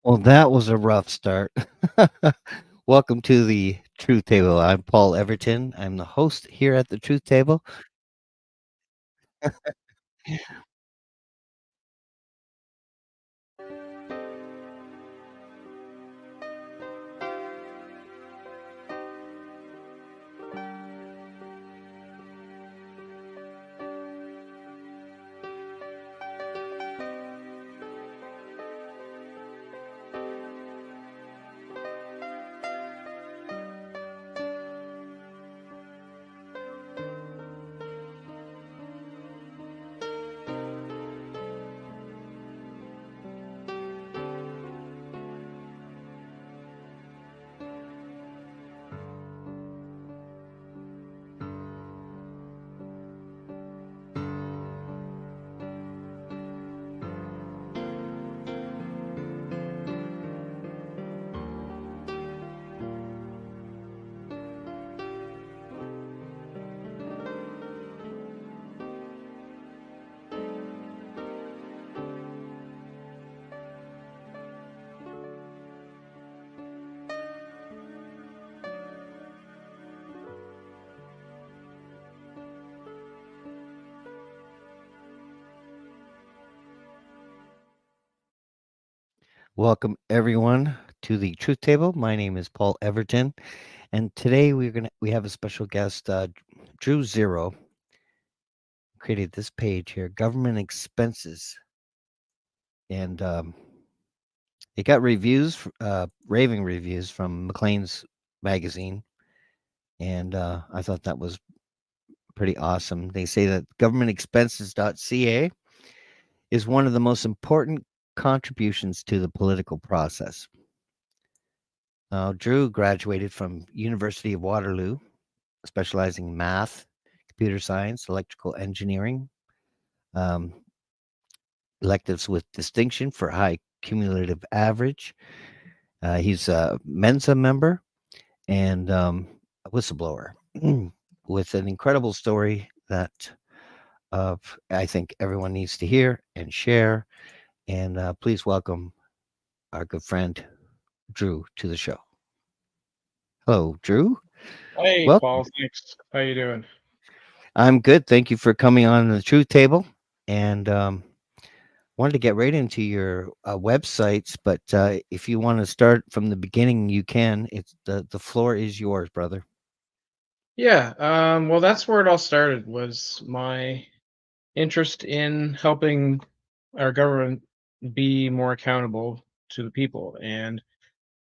Well, that was a rough start. Welcome to the Truth Table. I'm Paul Everton. I'm the host here at the Truth Table. Welcome everyone to the Truth Table. My name is Paul Everton, and today we have a special guest, DrewZero, created this page here, government expenses, and it got raving reviews from Maclean's magazine, and I thought that was pretty awesome. They say that governmentexpenses.ca is one of the most important contributions to the political process. Drew graduated from University of Waterloo, specializing in math, computer science, electrical engineering, um, electives with distinction for high cumulative average. He's a Mensa member and a whistleblower with an incredible story that I think everyone needs to hear and share. And please welcome our good friend Drew to the show. Hello, Drew. Hey, Welcome. Paul. Thanks. How you doing? I'm good. Thank you for coming on the Truth Table. And wanted to get right into your websites, but if you want to start from the beginning, you can. It's the floor is yours, brother. Yeah. Well, that's where it all started. Was my interest in helping our government be more accountable to the people. And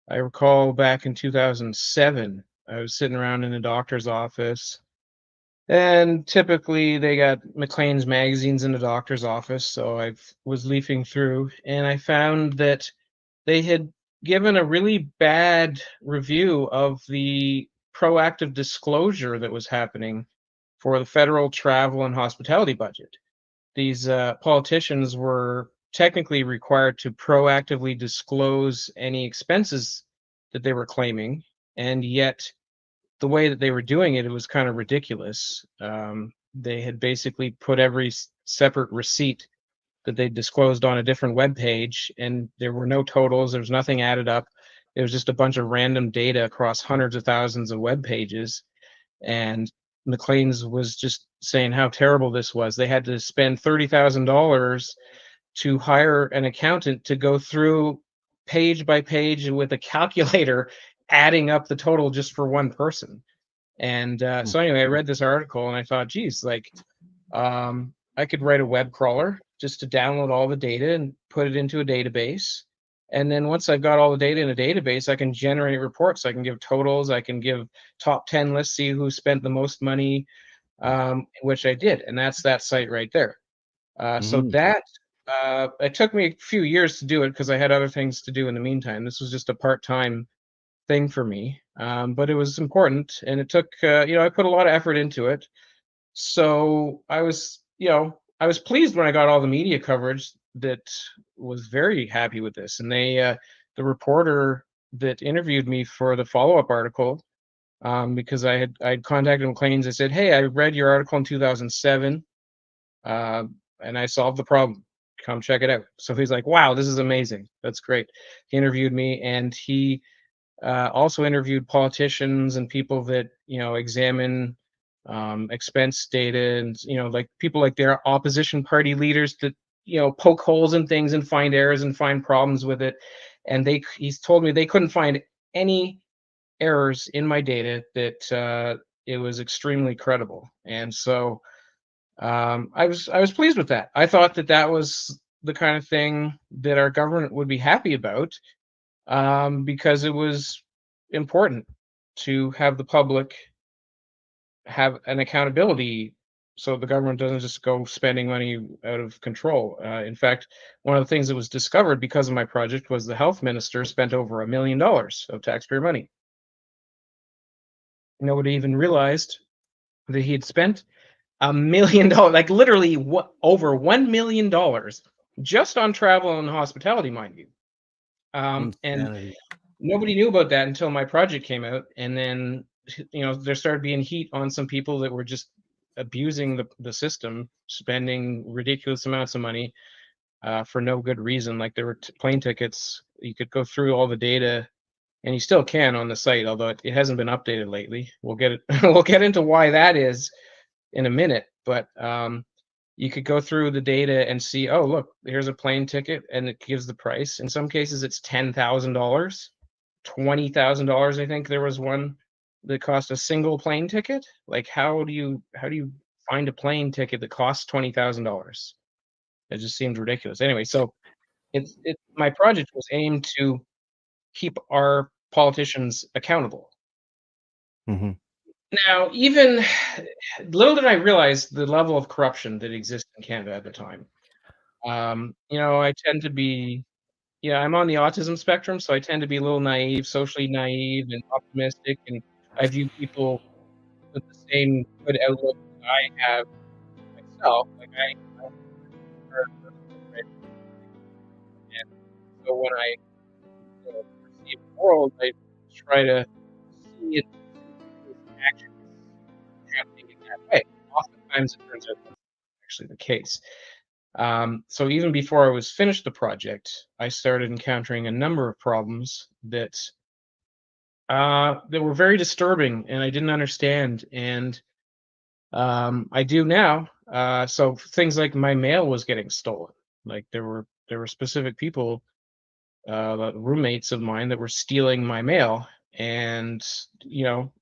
I recall back in 2007, I was sitting around in a doctor's office, and typically they got Maclean's magazines in the doctor's office. So I was leafing through, and I found that they had given a really bad review of the proactive disclosure that was happening for the federal travel and hospitality budget. These politicians were technically required to proactively disclose any expenses that they were claiming, and yet the way that they were doing it, it was kind of ridiculous. They had basically put every separate receipt that they disclosed on a different web page, and there were no totals. There was nothing added up. It was just a bunch of random data across hundreds of thousands of web pages. And Maclean's was just saying how terrible this was. They had to spend $30,000 to hire an accountant to go through page by page with a calculator, adding up the total just for one person. And Mm. so anyway, I read this article and I thought, geez, like I could write a web crawler just to download all the data and put it into a database. And then once I've got all the data in a database, I can generate reports. I can give totals. I can give top 10 lists, see who spent the most money, which I did. And that's that site right there. So Mhm. that it took me a few years to do it because I had other things to do in the meantime. This was just a part-time thing for me, but it was important, and it took I put a lot of effort into it. So I was pleased when I got all the media coverage that was very happy with this. And the reporter that interviewed me for the follow-up article, because I'd contacted Maclean's. I said, "Hey, I read your article in 2007, uh, and I solved the problem. come check it out. So he's like, wow, this is amazing. That's great. He interviewed me, and he also interviewed politicians and people that examine expense data, and like people like their opposition party leaders that poke holes in things and find errors and find problems with it. And he's told me they couldn't find any errors in my data, that it was extremely credible. And so I was pleased with that. I thought that that was the kind of thing that our government would be happy about, because it was important to have the public have an accountability, so the government doesn't just go spending money out of control. In fact, one of the things that was discovered because of my project was the health minister spent over $1 million of taxpayer money. Nobody even realized that he had spent $1 million, like literally over $1 million just on travel and hospitality, mind you. And Insanity. nobody knew about that until my project came out, and then there started being heat on some people that were just abusing the system, spending ridiculous amounts of money for no good reason. Like there were plane tickets, you could go through all the data, and you still can on the site, although it hasn't been updated lately. We'll get it. We'll get into why that is in a minute, but you could go through the data and see, oh look, here's a plane ticket, and it gives the price. In some cases, it's $10,000. $20,000. I think there was one that cost a single plane ticket. Like, how do you find a plane ticket that costs $20,000? It just seemed ridiculous. Anyway, so my project was aimed to keep our politicians accountable. Hmm. Now, even little did I realize the level of corruption that exists in Canada at the time. I tend to be Yeah, I'm on the autism spectrum, so I tend to be a little naive, socially naive and optimistic, and I view people with the same good outlook that I have myself. Like I'm a hard person, right? And so when I perceive the world, I try to see it as actually happening in that way. Oftentimes, it turns out that's actually the case. So even before I was finished the project, I started encountering a number of problems that were very disturbing, and I didn't understand. And I do now. So things like my mail was getting stolen. Like there were specific people, roommates of mine, that were stealing my mail. And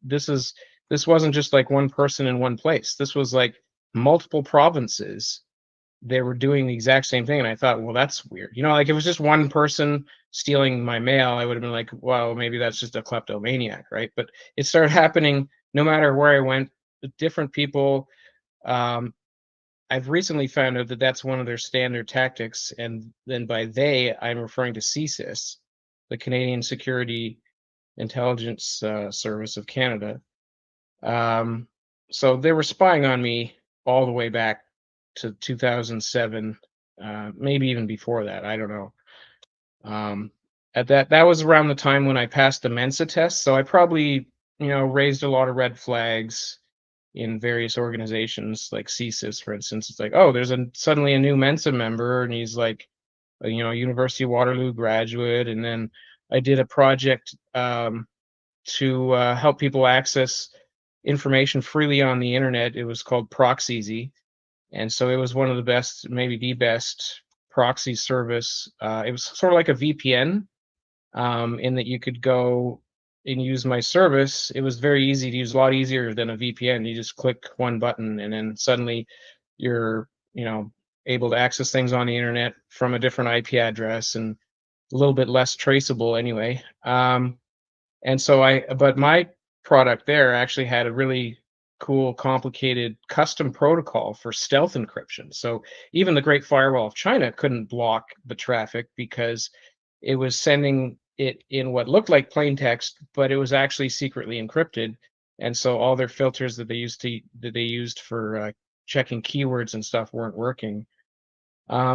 this wasn't just like one person in one place. This was like multiple provinces. They were doing the exact same thing, and I thought, well, that's weird. Like if it was just one person stealing my mail, I would have been like, well, maybe that's just a kleptomaniac, right? But it started happening no matter where I went, with different people. Um, I've recently found out that that's one of their standard tactics, and then by they, I'm referring to CSIS, the Canadian Security Intelligence Service of Canada. So they were spying on me all the way back to 2007, maybe even before that. I don't know. At that was around the time when I passed the Mensa test, so I probably raised a lot of red flags in various organizations like CSIS, for instance. It's like, oh, there's suddenly a new Mensa member, and he's like, University of Waterloo graduate. And then I did a project to help people access information freely on the internet. It was called Proxeasy, and so it was one of the best, maybe the best proxy service. It was sort of like a VPN, in that you could go and use my service. It was very easy to use, a lot easier than a VPN. You just click one button, and then suddenly you're, able to access things on the internet from a different IP address, and a little bit less traceable anyway. But my product there actually had a really cool, complicated custom protocol for stealth encryption. So even the Great Firewall of China couldn't block the traffic because it was sending it in what looked like plain text, but it was actually secretly encrypted. And so all their filters that they used for checking keywords and stuff weren't working.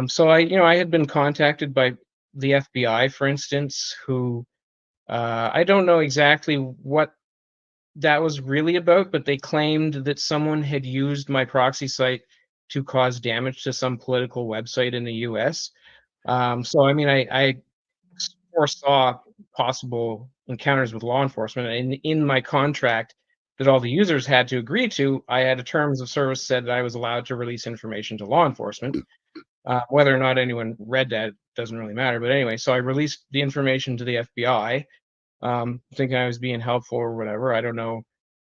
So I had been contacted by the FBI, for instance, who I don't know exactly what that was really about, but they claimed that someone had used my proxy site to cause damage to some political website in the US. So I mean, I foresaw possible encounters with law enforcement, and in my contract that all the users had to agree to, I had a terms of service said that I was allowed to release information to law enforcement. Whether or not anyone read that doesn't really matter. But anyway, so I released the information to the FBI, thinking I was being helpful or whatever. I don't know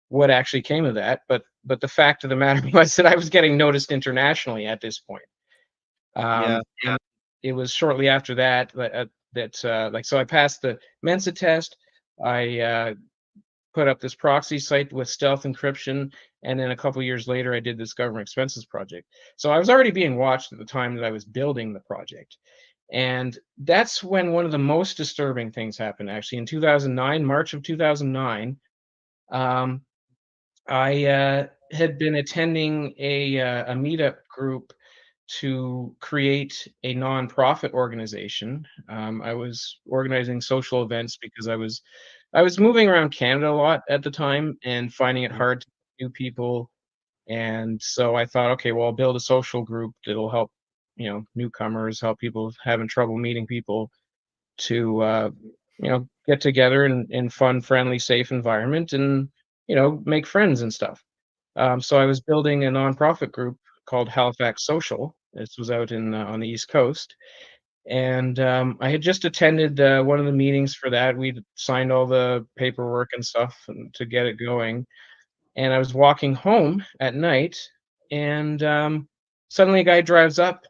what actually came of that, but the fact of the matter was that I was getting noticed internationally at this point. Yeah. And it was shortly after that like, so I passed the Mensa test. I put up this proxy site with stealth encryption, and then a couple years later, I did this government expenses project. So I was already being watched at the time that I was building the project. And that's when one of the most disturbing things happened, actually, in 2009, March of 2009. I had been attending a meetup group to create a nonprofit organization. I was organizing social events because I was moving around Canada a lot at the time and finding it hard to meet new people. And so I thought, okay, well, I'll build a social group that'll help, newcomers, help people having trouble meeting people to, get together in fun, friendly, safe environment and, make friends and stuff. So I was building a nonprofit group called Halifax Social. This was out in on the East Coast, and I had just attended one of the meetings for that. We'd signed all the paperwork and stuff to get it going, and I was walking home at night, and suddenly a guy drives up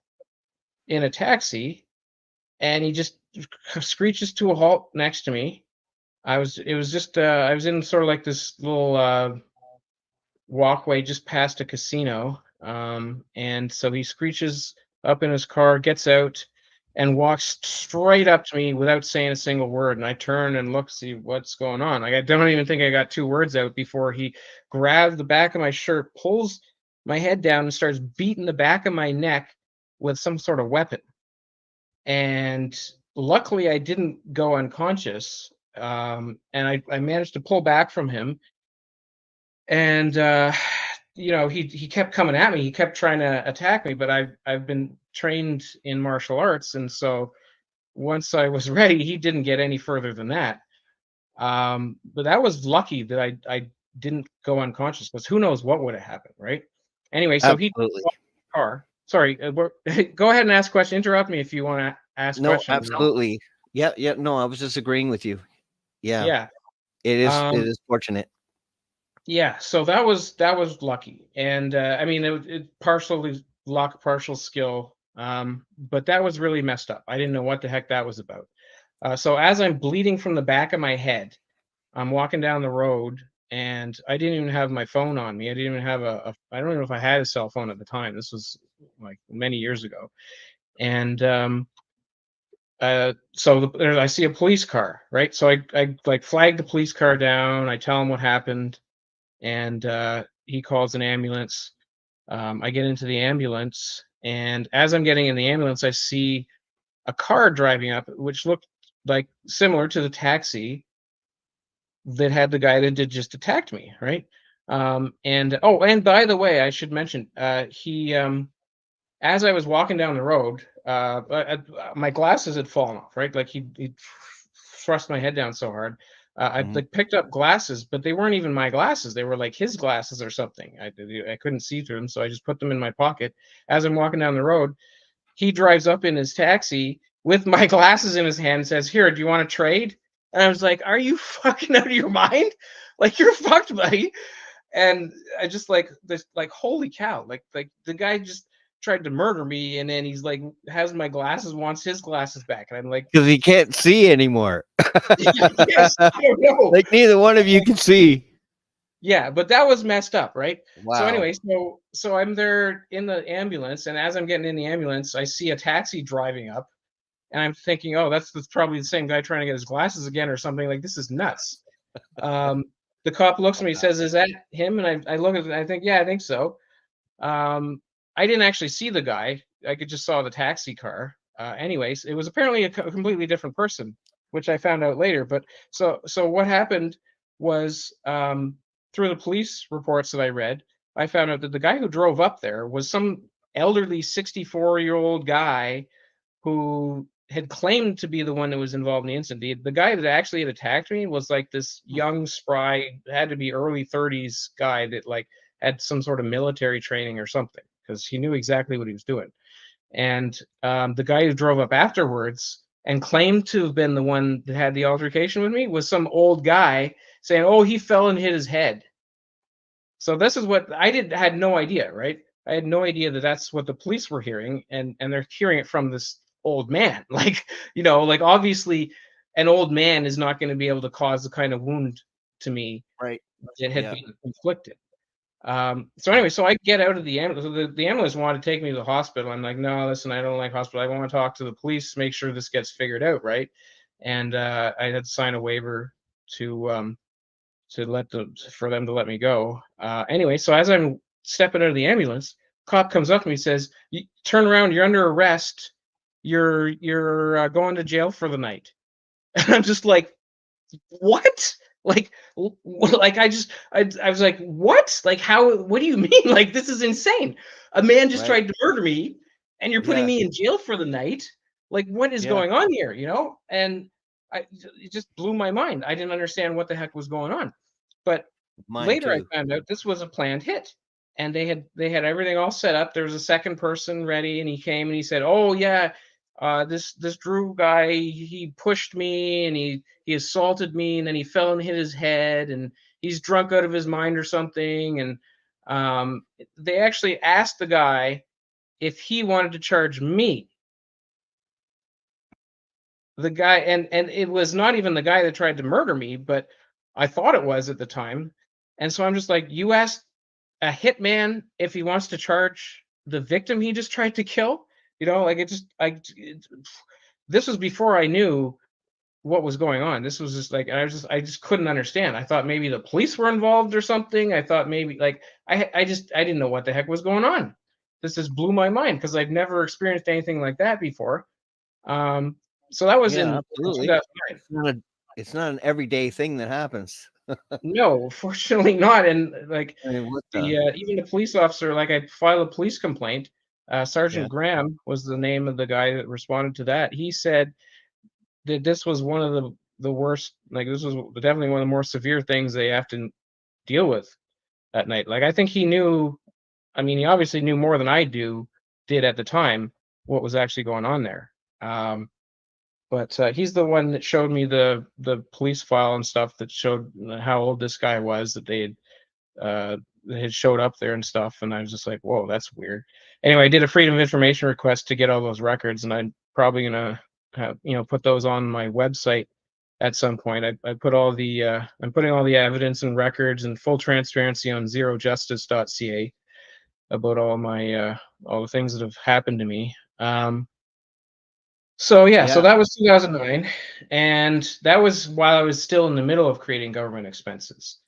in a taxi, and he just screeches to a halt next to me. It was just I was in sort of like this little walkway just past a casino. And so he screeches up in his car, gets out, and walks straight up to me without saying a single word. And I turn and look, see what's going on. Like, I don't even think I got two words out before he grabbed the back of my shirt, pulls my head down, and starts beating the back of my neck with some sort of weapon. And luckily, I didn't go unconscious. And I managed to pull back from him. And he kept coming at me. He kept trying to attack me, but I've been trained in martial arts, and so once I was ready, he didn't get any further than that. But that was lucky that I didn't go unconscious, because who knows what would have happened, right? Anyway, so he Absolutely. car. Sorry, go ahead and ask questions. Interrupt me if you want to ask No, questions. absolutely. Yeah, yeah. No, I was just agreeing with you. Yeah, Yeah. it is fortunate. Yeah, so that was lucky, and I mean, it partially luck, partial skill, but that was really messed up. I didn't know what the heck that was about. So as I'm bleeding from the back of my head, I'm walking down the road, and I didn't even have my phone on me. I didn't even have I don't know if I had a cell phone at the time. This was like many years ago, and so I see a police car, right? So I like flag the police car down. I tell him what happened, and he calls an ambulance. I get into the ambulance, and as I'm getting in the ambulance, I see a car driving up, which looked like similar to the taxi that had the guy that did just attacked me, right? And by the way, I should mention, he as I was walking down the road, my glasses had fallen off, right? Like he thrust my head down so hard. I like picked up glasses, but they weren't even my glasses. They were like his glasses or something. I couldn't see through them, so I just put them in my pocket. As I'm walking down the road, he drives up in his taxi with my glasses in his hand and says, "Here, do you want to trade?" And I was like, "Are you fucking out of your mind? Like, you're fucked, buddy." And I just like this, like, holy cow, like the guy just tried to murder me, and then he's like has my glasses, wants his glasses back, and I'm like, Because he can't see anymore. yes, I don't know. Like neither one of you can see. Yeah, but that was messed up, right? So Wow. anyway, so I'm there in the ambulance, and as I'm getting in the ambulance, I see a taxi driving up, and I'm thinking, oh, that's probably the same guy trying to get his glasses again or something. Like, this is nuts. The cop looks at me, says, "Is that him?" And I look at it, and I think, yeah, I think so. I didn't actually see the guy. I just saw the taxi car. Anyways, it was apparently a completely different person, which I found out later. But so what happened was, through the police reports that I read, I found out that the guy who drove up there was some elderly 64-year-old guy who had claimed to be the one that was involved in the incident. The guy that actually had attacked me was like this young, spry, had to be early 30s guy that like had some sort of military training or something, because he knew exactly what he was doing. And the guy who drove up afterwards and claimed to have been the one that had the altercation with me was some old guy saying, "Oh, he fell and hit his head." So this is what I had no idea, right? I had no idea that that's what the police were hearing, and they're hearing it from this old man. Like, like obviously an old man is not going to be able to cause the kind of wound to me Right. that had Yeah. been inflicted. So anyway, so I get out of the ambulance. So the ambulance wanted to take me to the hospital. I'm like, no, listen, I don't like hospital. I want to talk to the police, make sure this gets figured out, right? And I had to sign a waiver to for them to let me go. Anyway, so as I'm stepping out of the ambulance, cop comes up to me, says, "Turn around, you're under arrest. You're going to jail for the night." And I'm just like, what? Like, like I was like, what? Like, how? What do you mean? Like, this is insane. A man just Right. tried to murder me, and you're putting Yeah. me in jail for the night. Like, what is Yeah. going on here? And it just blew my mind. I didn't understand what the heck was going on. But Mine later, I too. found out this was a planned hit, and they had everything all set up. There was a second person ready, and he came and he said, "Oh yeah, this Drew guy, he pushed me and he assaulted me, and then he fell and hit his head, and he's drunk out of his mind or something." And they actually asked the guy if he wanted to charge me. The guy, and it was not even the guy that tried to murder me, but I thought it was at the time. And so I'm just like, you asked a hitman if he wants to charge the victim he just tried to kill? Like this was before I knew what was going on. This was just like, I just couldn't understand. I thought maybe the police were involved or something. I thought maybe like I didn't know what the heck was going on. This just blew my mind because I've never experienced anything like that before. Um, so that was Yeah, in absolutely. 2009. It's not an everyday thing that happens. No, fortunately not. And like I mean, what the the? even the police officer, like I filed a police complaint. Yeah. Sergeant Graham was the name of the guy that responded to that. He said that this was one of the worst. Like this was definitely one of the more severe things they have to deal with that night. Like I think he knew. I mean, he obviously knew more than I did at the time what was actually going on there. But he's the one that showed me the police file and stuff that showed how old this guy was that had showed up there and stuff. And I was just like, whoa, that's weird. Anyway, I did a freedom of information request to get all those records, and I'm probably gonna put those on my website at some point. I put all the I'm putting all the evidence and records and full transparency on ZeroJustice.ca about all the things that have happened to me. So yeah, so Yeah. that was 2009, and that was while I was still in the middle of creating government expenses.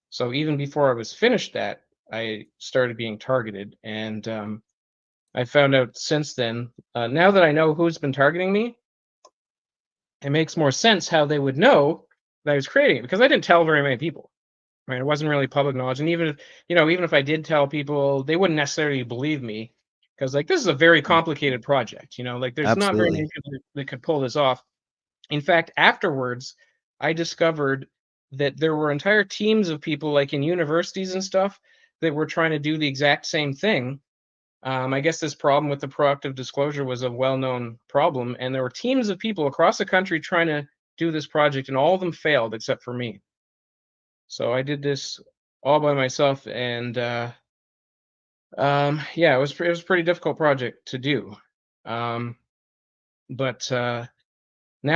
So even before I was finished that, I started being targeted, and I found out since then. Now that I know who's been targeting me, it makes more sense how they would know that I was creating it, because I didn't tell very many people. Right, it wasn't really public knowledge, and even if I did tell people, they wouldn't necessarily believe me, because like this is a very complicated project. Like there's not very Absolutely. many people that could pull this off. In fact, afterwards, I discovered that there were entire teams of people, like in universities and stuff, that were trying to do the exact same thing. I guess this problem with the proactive disclosure was a well-known problem, and there were teams of people across the country trying to do this project, and all of them failed except for me. So I did this all by myself, and yeah, it was a pretty difficult project to do. Um, but now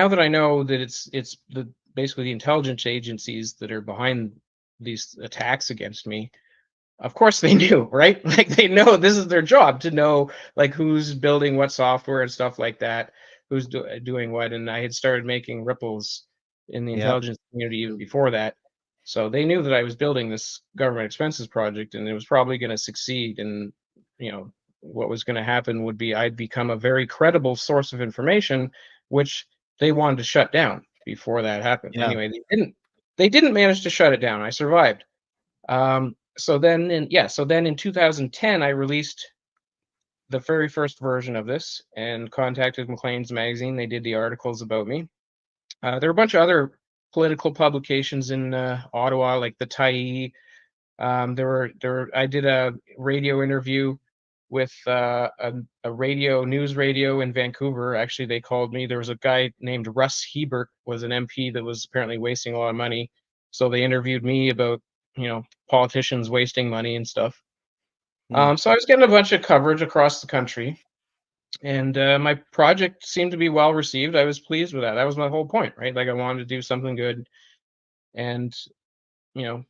that I know that it's basically the intelligence agencies that are behind these attacks against me, of course they knew, right? Like they know this is their job to know like who's building what software and stuff like that, who's doing what. And I had started making ripples in the Yep. intelligence community even before that. So they knew that I was building this government expenses project, and it was probably going to succeed. And what was going to happen would be I'd become a very credible source of information, which they wanted to shut down before that happened. Yeah. Anyway, they didn't manage to shut it down. I survived. So then in 2010, I released the very first version of this and contacted Maclean's magazine. They did the articles about me. There were a bunch of other political publications in Ottawa, like the Tyee. I did a radio interview with a news radio in Vancouver. Actually, they called me. There was a guy named Russ Hebert, was an MP that was apparently wasting a lot of money. So they interviewed me about, politicians wasting money and stuff. So I was getting a bunch of coverage across the country, and my project seemed to be well received. I was pleased with that. That was my whole point, right? Like I wanted to do something good and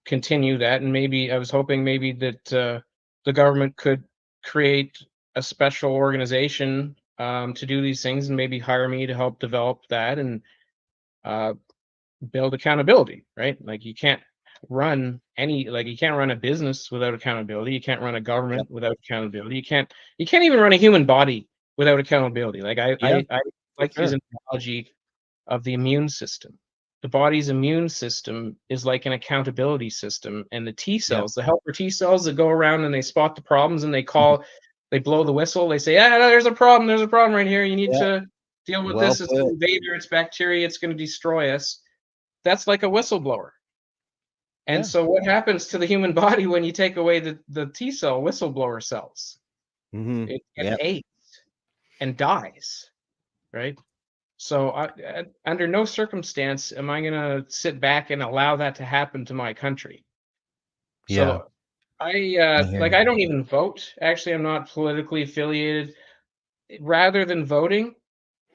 continue that. And maybe I was hoping maybe that the government could create a special organization to do these things and maybe hire me to help develop that and uh, build accountability, right? Like you can't run a business without accountability. You can't run a Yep. government without accountability. You can't even run a human body without accountability. Like Yeah, I for like to use sure. an analogy of the immune system. The body's immune system is like an accountability system, and the T Yep. cells, the helper T cells that go around and they spot the problems and Mhm. they blow the whistle. They say, "Ah, there's a problem. There's a problem right here. You need Yeah. to deal with Well this. It's an put. invader. It's bacteria. It's going to destroy us." That's like a whistleblower. And Yeah. so, what happens to the human body when you take away the T cell whistleblower cells? It gets Yep. AIDS and dies, right? So under no circumstance am I gonna sit back and allow that to happen to my country. Yeah. So I I hear like you. I don't even vote. Actually, I'm not politically affiliated. Rather than voting,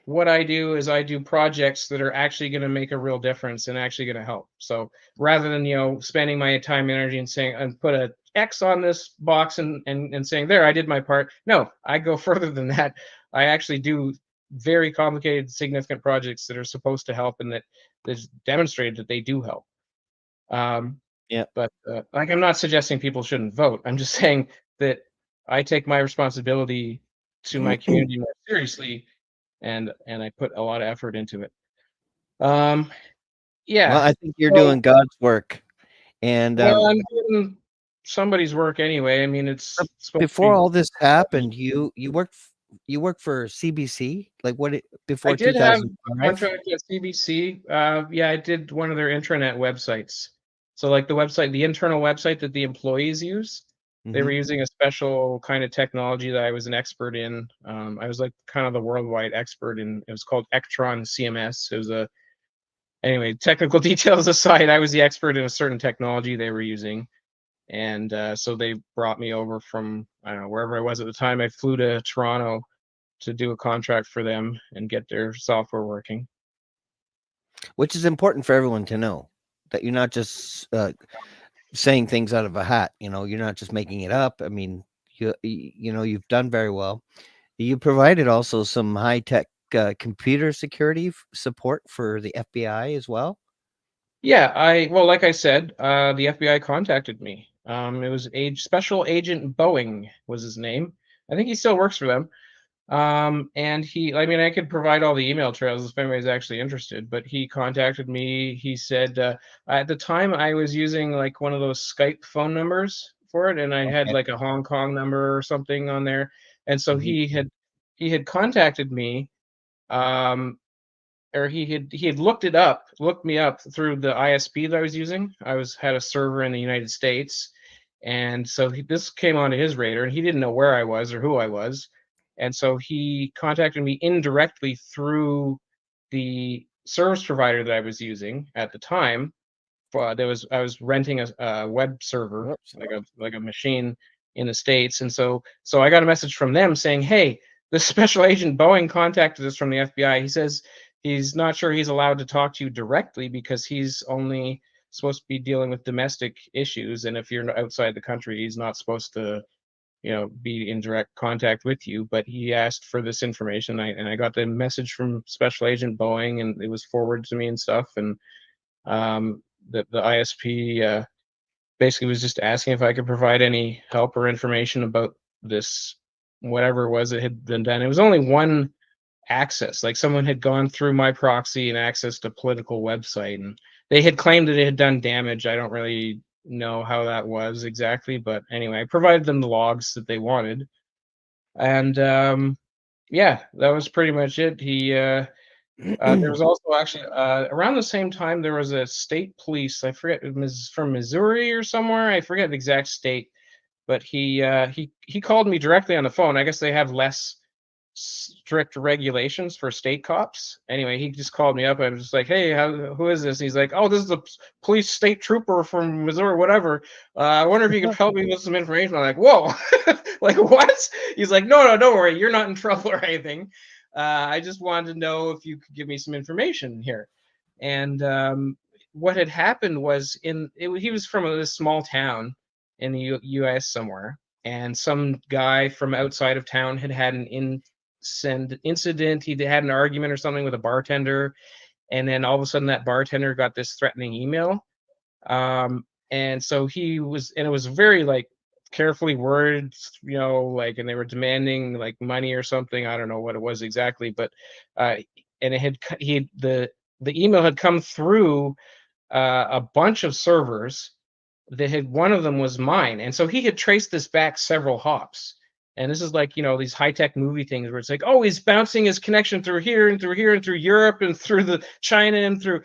what I do is I do projects that are actually going to make a real difference and actually going to help. So rather than spending my time and energy and saying and put a X on this box and saying there I did my part, no, I go further than that. I actually do very complicated, significant projects that are supposed to help and that is demonstrated that they do help. Um, Yeah. but like I'm not suggesting people shouldn't vote. I'm just saying that I take my responsibility to my community more seriously and I put a lot of effort into it. Um, Well, yeah. I think you're So, doing God's work. And well, I'm doing somebody's work anyway. I mean, uh, it's supposed to before be. all this happened, you worked for CBC, like I before did have a 2005? contract at CBC. Yeah, I did one of their intranet websites. So, like the website, the internal website that the employees use, they were Mhm. using a special kind of technology that I was an expert in. I was like kind of the worldwide expert in. It was called Ectron CMS. It was a Anyway, technical details aside, I was the expert in a certain technology they were using, and so they brought me over from I don't know wherever I was at the time. I flew to Toronto to do a contract for them and get their software working. Which is important for everyone to know, that you're not just, saying things out of a hat, you're not just making it up. I mean, you've done very well. You provided also some high-tech, computer security support for the FBI as well? Yeah, like I said, the FBI contacted me. It was Special Agent Boeing was his name. I think he still works for them. And I mean, I could provide all the email trails if anybody's actually interested, but he contacted me. He said, at the time I was using like one of those Skype phone numbers for it, and I had Okay. like a Hong Kong number or something on there. And so Mhm. he had contacted me, um, or he had looked me up through the ISP that I was using. Had a server in the United States, and so this came onto his radar, and he didn't know where I was or who I was, and so he contacted me indirectly through the service provider that I was using at the time. I was renting a web server, Whoops. like a machine in the States, and so I got a message from them saying, "Hey, this special agent Boeing contacted us from the FBI. He says he's not sure he's allowed to talk to you directly because he's only supposed to be dealing with domestic issues, and if you're outside the country, he's not supposed to, be in direct contact with you. But he asked for this information, and I got the message from Special Agent Boeing, and it was forwarded to me and stuff, and the ISP basically was just asking if I could provide any help or information about this, whatever it was that had been done. It was only one access, like someone had gone through my proxy and accessed a political website, and they had claimed that it had done damage. I don't really know how that was exactly, but anyway, I provided them the logs that they wanted, And yeah, that was pretty much it. There was also actually around the same time there was a state police. I forget it was from Missouri or somewhere. I forget the exact state, but he called me directly on the phone. I guess they have less strict regulations for state cops. Anyway, he just called me up. I was just like, "Hey, who is this?" And he's like, "Oh, this is a police state trooper from Missouri, whatever. I wonder if you could help me with some information." I'm like, "Whoa, like what?" He's like, "No, no, don't worry. You're not in trouble or anything. I just wanted to know if you could give me some information here." And what had happened was he was from this small town in the U.S. somewhere, and some guy from outside of town had an incident. He had an argument or something with a bartender, and then all of a sudden that bartender got this threatening email. And so and it was very like carefully worded, like, and they were demanding like money or something. I don't know what it was exactly, but and the email had come through a bunch of servers. One of them was mine, and so he had traced this back several hops. And this is like, these high-tech movie things where it's like, oh, he's bouncing his connection through here and through here and through Europe and through the China and through,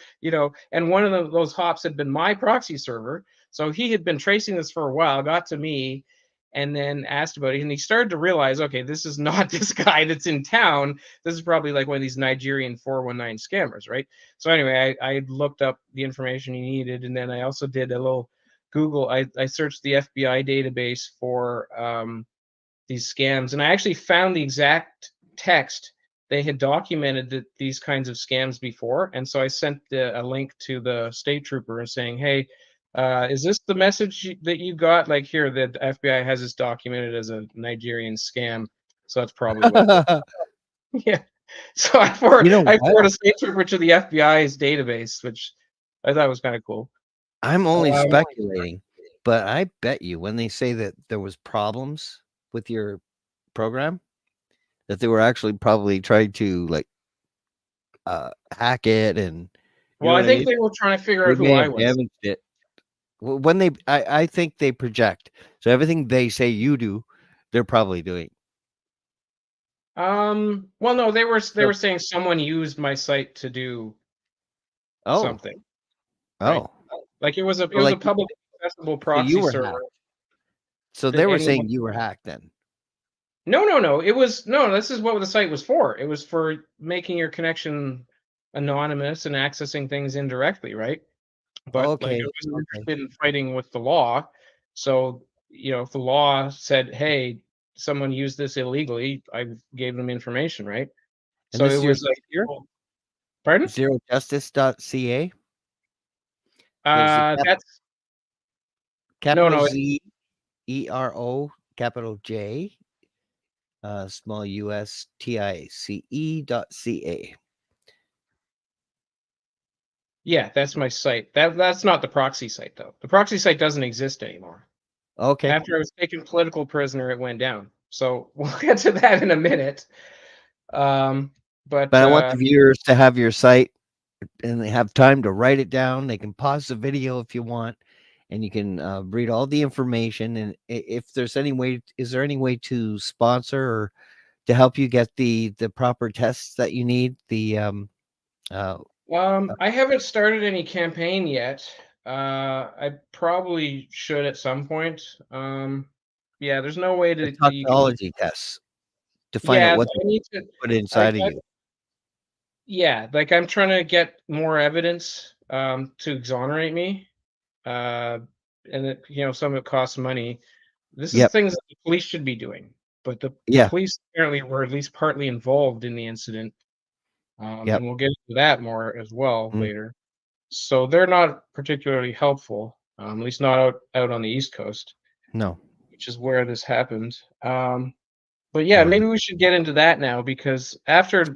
and one of those hops had been my proxy server. So he had been tracing this for a while, got to me, and then asked about it. And he started to realize, okay, this is not this guy that's in town. This is probably like one of these Nigerian 419 scammers, right? So anyway, I looked up the information he needed, and then I also did a little Google. I searched the FBI database for these scams, and I actually found the exact text they had documented these kinds of scams before. And so I sent a link to the state trooper and saying, "Hey, is this the message that you got? Like, here, the FBI has this documented as a Nigerian scam, so that's probably what it is." Yeah. So You know I what? forwarded a state trooper to the FBI's database, which I thought was kind of cool. I'm only Um, speculating, but I bet you when they say that there was problems with your program, that they were actually probably trying to like hack it, and you well, know I what I think mean? they were trying to figure They out who may I have was. damaged it. When I think they project. So everything they say you do, they're probably doing. Well, no, they So, were saying someone used my site to do oh, something, right? oh, Like it so was a like, public accessible so you proxy were server hacked. So they that were anyone. saying you were hacked then. No, no, no. It was no. This is what the site was for. It was for making your connection anonymous and accessing things indirectly, right? But like, I Okay, wasn't okay. interested in fighting with the law. So, if the law said, "Hey, someone used this illegally," I gave them information, right? And So this it is your was like, site here, well, pardon? ZeroJustice.ca. So is it That's no, capital no. ZERO, capital J, small USTICE.ca. Yeah, that's my site. That's not the proxy site though. The proxy site doesn't exist anymore. Okay. After I was taken political prisoner, it went down. So we'll get to that in a minute. Um, but But I want the viewers to have your site and they have time to write it down. They can pause the video if you want, and you can read all the information. And if there's any way, is there any way to sponsor or to help you get the proper tests that you need? Uh, I haven't started any campaign yet. I probably should at some point. Yeah, there's no way the that you can just. toxicology tests to find out Yeah, what they I need to. put inside of you. Yeah, like I'm trying to get more evidence to exonerate me. And some of it costs money. This is Yep. things that the police should be doing, but the Yeah. police apparently were at least partly involved in the incident, Yep. and we'll get into that more as well Mm, later. So they're not particularly helpful, at least not out on the East Coast, no. which is where this happened. But yeah, Yeah. maybe we should get into that now because after,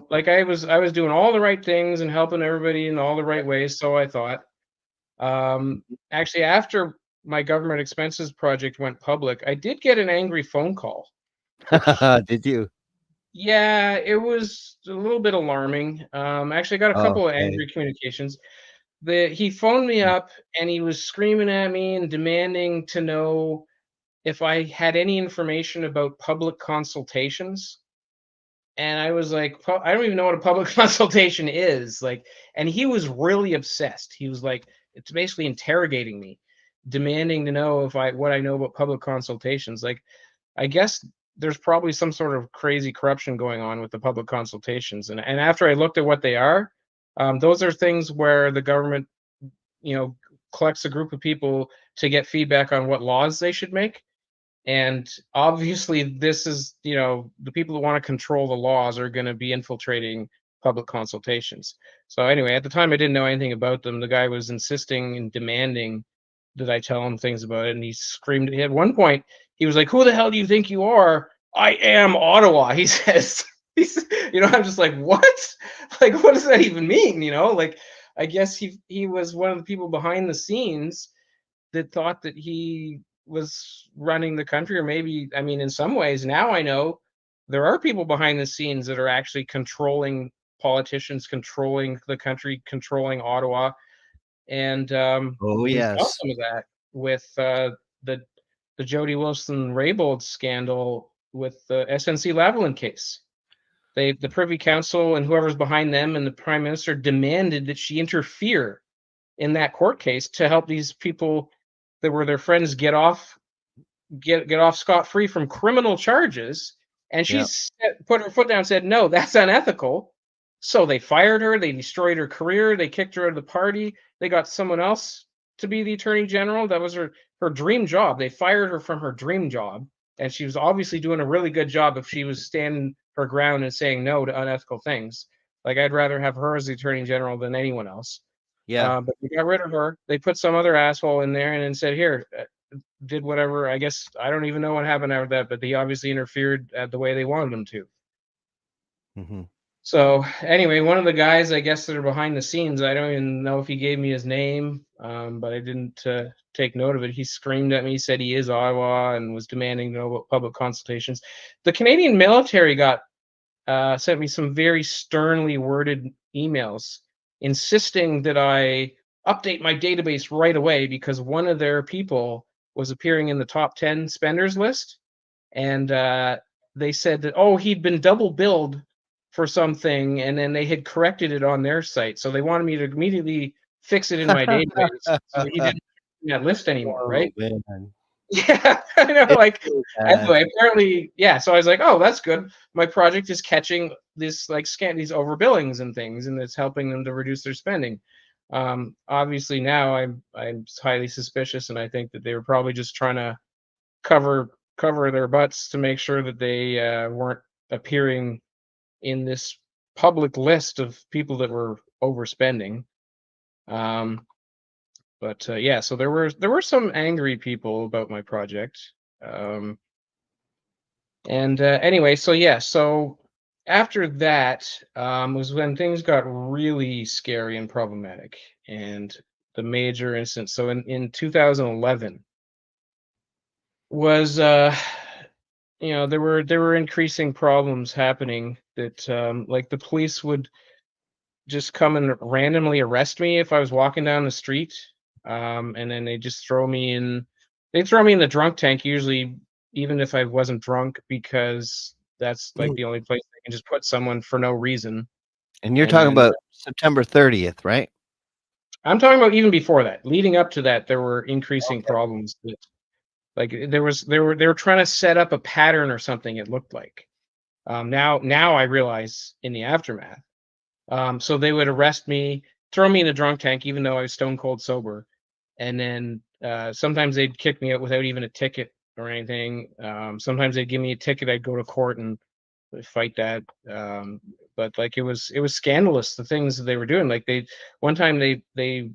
like I was doing all the right things and helping everybody in all the right ways, so I thought. Actually, after my government expenses project went public, I did get an angry phone call, which, Did you? yeah, it was a little bit alarming. Actually, I got a couple of Okay. angry communications. He phoned me Mm. up and he was screaming at me and demanding to know if I had any information about public consultations. And I was like, I don't even know what a public consultation is. Like, and he was really obsessed. He was like, it's basically interrogating me, demanding to know what I know about public consultations. Like, I guess there's probably some sort of crazy corruption going on with the public consultations. And after I looked at what they are, those are things where the government, collects a group of people to get feedback on what laws they should make. And obviously, this is, the people that want to control the laws are going to be infiltrating public consultations. So anyway, at the time, I didn't know anything about them. The guy was insisting and demanding that I tell him things about it. And he screamed at one point, he was like, "Who the hell do you think you are? I am Ottawa," he says. I'm just like, what? Like, what does that even mean? Like, I guess he was one of the people behind the scenes that thought that he was running the country, or maybe, I mean, in some ways now I know there are people behind the scenes that are actually controlling politicians, controlling the country, controlling Ottawa. And Oh, we saw yes. some of that with the Jody Wilson-Raybould scandal with the SNC-Lavalin case. The Privy Council and whoever's behind them and the Prime Minister demanded that she interfere in that court case to help these people that were their friends get off scot-free from criminal charges. And she put her foot down and said, "No, that's unethical." So they fired her, they destroyed her career, they kicked her out of the party, they got someone else to be the Attorney General. That was her dream job. They fired her from her dream job, and she was obviously doing a really good job if she was standing her ground and saying no to unethical things. Like, I'd rather have her as the Attorney General than anyone else. Yeah. But they got rid of her. They put some other asshole in there and then said, "Here, did whatever." I guess I don't even know what happened after that, but he obviously interfered the way they wanted him to. Mm-hmm. So anyway, one of the guys, I guess, that are behind the scenes, I don't even know if he gave me his name, but I didn't take note of it. He screamed at me, said he is Ottawa, and was demanding to know about public consultations. The Canadian military sent me some very sternly worded emails insisting that I update my database right away because one of their people was appearing in the top 10 spenders list. And they said that, he'd been double billed for something, and then they had corrected it on their site. So they wanted me to immediately fix it in my database so he didn't be on that list anymore, right? Man. Yeah, I know. It's Like, so bad. anyway, apparently, yeah. So I was like, "Oh, that's good. My project is catching this, like, these overbillings and things, and it's helping them to reduce their spending." Obviously, now I'm highly suspicious, and I think that they were probably just trying to cover their butts to make sure that they weren't appearing in this public list of people that were overspending. But yeah, so there were some angry people about my project. And anyway, so yeah, so after that was when things got really scary and problematic, and the major incident. So in 2011 was there were increasing problems happening that like the police would just come and randomly arrest me if I was walking down the street. And then they'd throw me in the drunk tank, usually, even if I wasn't drunk, because that's like the only place they can just put someone for no reason. And you're And talking then, about September 30th, right? I'm talking about even before that. Leading up to that, there were increasing problems that, like, they were trying to set up a pattern or something, it looked like. Now I realize in the aftermath. So they would arrest me, throw me in a drunk tank, even though I was stone cold sober. And then sometimes they'd kick me out without even a ticket or anything. Sometimes they'd give me a ticket. I'd go to court and fight that. But like, it was scandalous, the things that they were doing. Like, one time they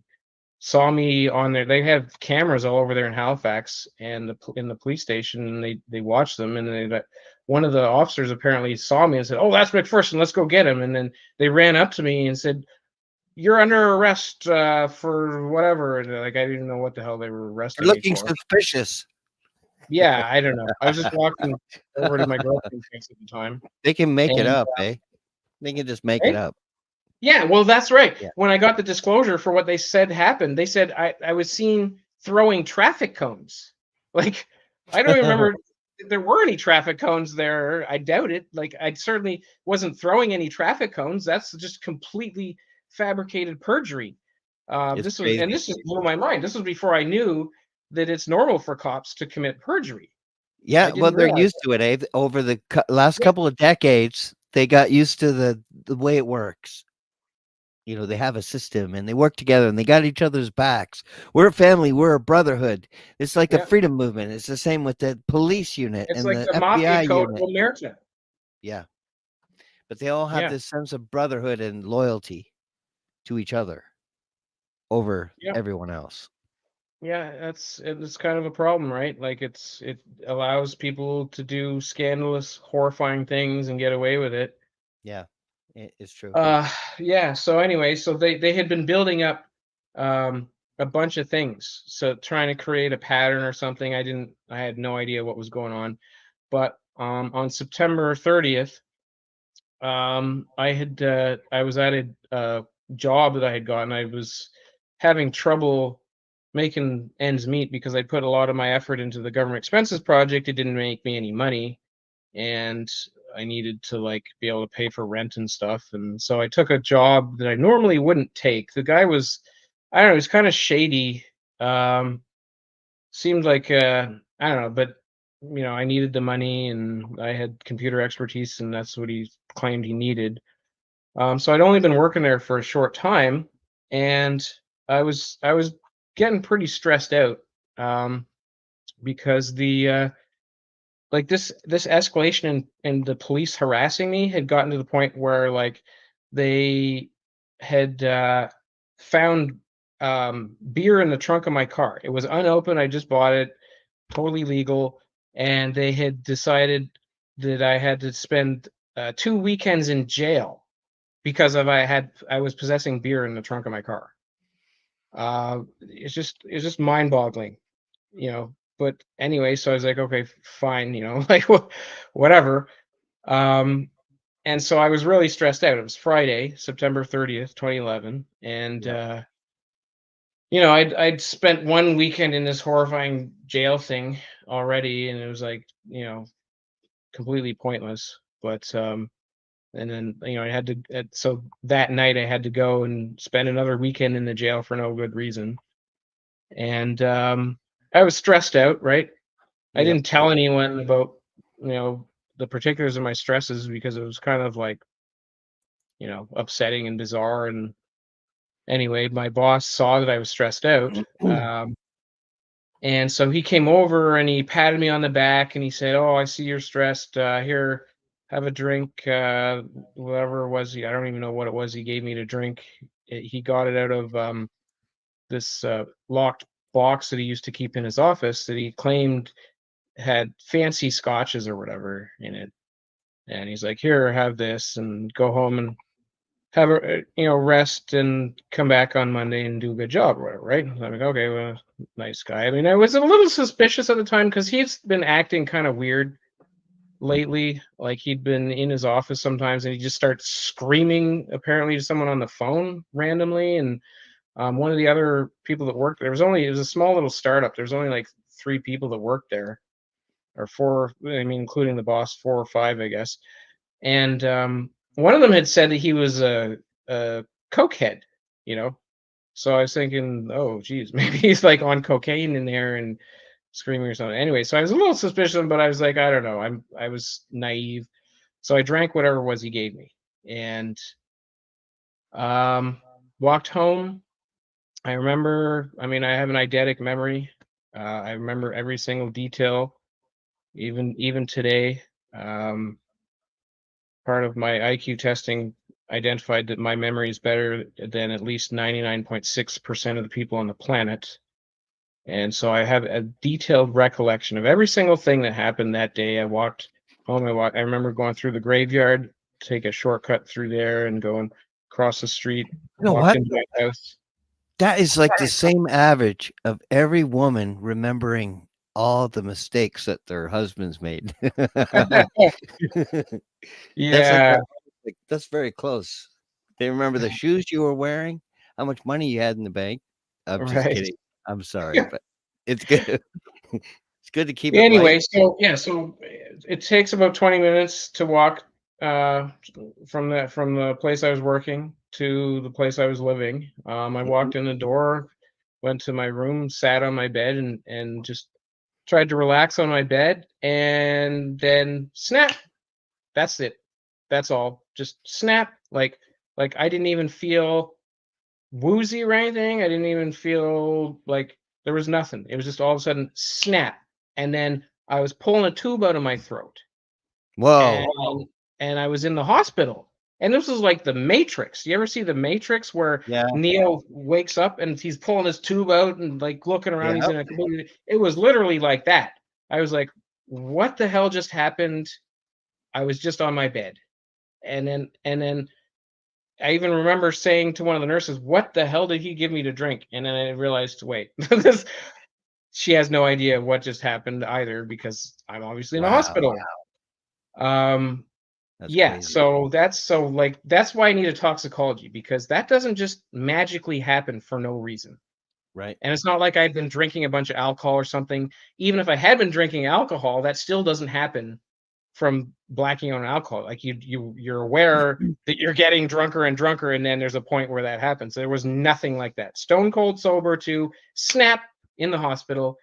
saw me on there. They have cameras all over there in Halifax and in the police station, and they watched them. And one of the officers apparently saw me and said, "Oh, that's McPherson. Let's go get him." And then they ran up to me and said, "You're under arrest for whatever." And, like, I didn't know what the hell they were arresting me Looking for. suspicious. Yeah, I don't know. I was just walking over to my girlfriend's place at the time. They can make it And, up, eh? They can just make it up. Yeah, well, that's right. Yeah. When I got the disclosure for what they said happened, they said I was seen throwing traffic cones. Like, I don't even remember if there were any traffic cones there. I doubt it. Like, I certainly wasn't throwing any traffic cones. That's just completely fabricated perjury. It's And crazy. this just blew my mind. This was before I knew that it's normal for cops to commit perjury. I Yeah, well, didn't they're realize used that. to it, eh? Over the last Yeah, couple of decades, they got used to the way it works. They have a system and they work together and they got each other's backs. We're a family, we're a brotherhood. It's like the yeah. freedom movement. It's the same with the police unit It's and like the the FBI mafia code unit. of America. Yeah, but they all have Yeah, this sense of brotherhood and loyalty to each other over yeah. everyone else. Yeah, it's kind of a problem, right? Like, it allows people to do scandalous, horrifying things and get away with it. Yeah, it's true. Uh, yeah. So anyway, so they had been building up um a bunch of things, so trying to create a pattern or something. I had no idea what was going on, but on September 30th, I was at a job that I had gotten. I was having trouble making ends meet because I put a lot of my effort into the government expenses project. It didn't make me any money, and I needed to like be able to pay for rent and stuff. And so I took a job that I normally wouldn't take. The guy was, I don't know, he was kind of shady. Um, Seemed like I don't know, but I needed the money and I had computer expertise, and that's what he claimed he needed. So I'd only been working there for a short time, and I was getting pretty stressed out, um, because the like this escalation in the police harassing me had gotten to the point where like they had found beer in the trunk of my car. It was unopened. I just bought it, totally legal, and they had decided that I had to spend 2 weekends in jail because I was possessing beer in the trunk of my car. It's just mind-boggling, But anyway, so I was like, okay, fine, like whatever. Um, and so I was really stressed out. It was Friday, September 30th, 2011, and Yeah. I'd spent one weekend in this horrifying jail thing already, and it was like completely pointless. But and then I had to. So that night I had to go and spend another weekend in the jail for no good reason, and I was stressed out, right? I Yep. didn't tell anyone about, you know, the particulars of my stresses because it was kind of like, upsetting and bizarre. And anyway, my boss saw that I was stressed out. And so he came over and he patted me on the back and he said, "Oh, I see you're stressed. Here, have a drink." Whatever it was, I don't even know what it was he gave me to drink. He got it out of this locked box that he used to keep in his office that he claimed had fancy scotches or whatever in it. And he's like, "Here, have this, and go home and have a rest and come back on Monday and do a good job," or whatever, right? So I'm like, okay, well, nice guy. I mean, I was a little suspicious at the time because he's been acting kind of weird lately. Like, he'd been in his office sometimes and he just starts screaming apparently to someone on the phone randomly. And one of the other people that worked it was a small little startup. There's only like 3 people that worked there, or four. I mean, including the boss, 4 or 5, I guess. And one of them had said that he was a cokehead, you know. So I was thinking, oh, geez, maybe he's like on cocaine in there and screaming or something. Anyway, so I was a little suspicious, but I was like, I don't know. I was naive, so I drank whatever it was he gave me, and um, walked home. I remember. I mean, I have an eidetic memory. I remember every single detail, even today. Um, Part of my IQ testing identified that my memory is better than at least 99.6% of the people on the planet. And so I have a detailed recollection of every single thing that happened that day. I walked home. I remember going through the graveyard, take a shortcut through there, and going across the street. You know Walked what? into my house. That is like the same average of every woman remembering all the mistakes that their husbands made. That's like Yeah, that. That's very close. They remember the shoes you were wearing, how much money you had in the bank. I'm just right. kidding. I'm sorry, but it's good. It's good to keep it Anyway, light. so yeah, so it takes about 20 minutes to walk uh, from the place I was working to the place I was living. I Mhm. walked in the door, went to my room, sat on my bed, and just tried to relax on my bed, and then snap. That's it. That's all. Just snap. Like I didn't even feel woozy or anything. I didn't even feel like there was nothing. It was just all of a sudden snap, and then I was pulling a tube out of my throat, and Whoa. and I was in the hospital. And this was like the Matrix. You ever see the Matrix where Yeah. Neo wakes up and he's pulling his tube out and like looking around? He's Yeah. in a completely. It was literally like that. I was like, "What the hell just happened?" I was just on my bed, and then I even remember saying to one of the nurses, "What the hell did he give me to drink?" And then I realized, wait, this, she has no idea what just happened either because I'm obviously in a Wow. hospital. Um, That's yeah, crazy. so that's why I need a toxicology because that doesn't just magically happen for no reason. Right. And it's not like I'd been drinking a bunch of alcohol or something. Even if I had been drinking alcohol, that still doesn't happen from blacking out on alcohol. Like you're aware that you're getting drunker and drunker, and then there's a point where that happens. There was nothing like that. Stone cold sober to snap in the hospital.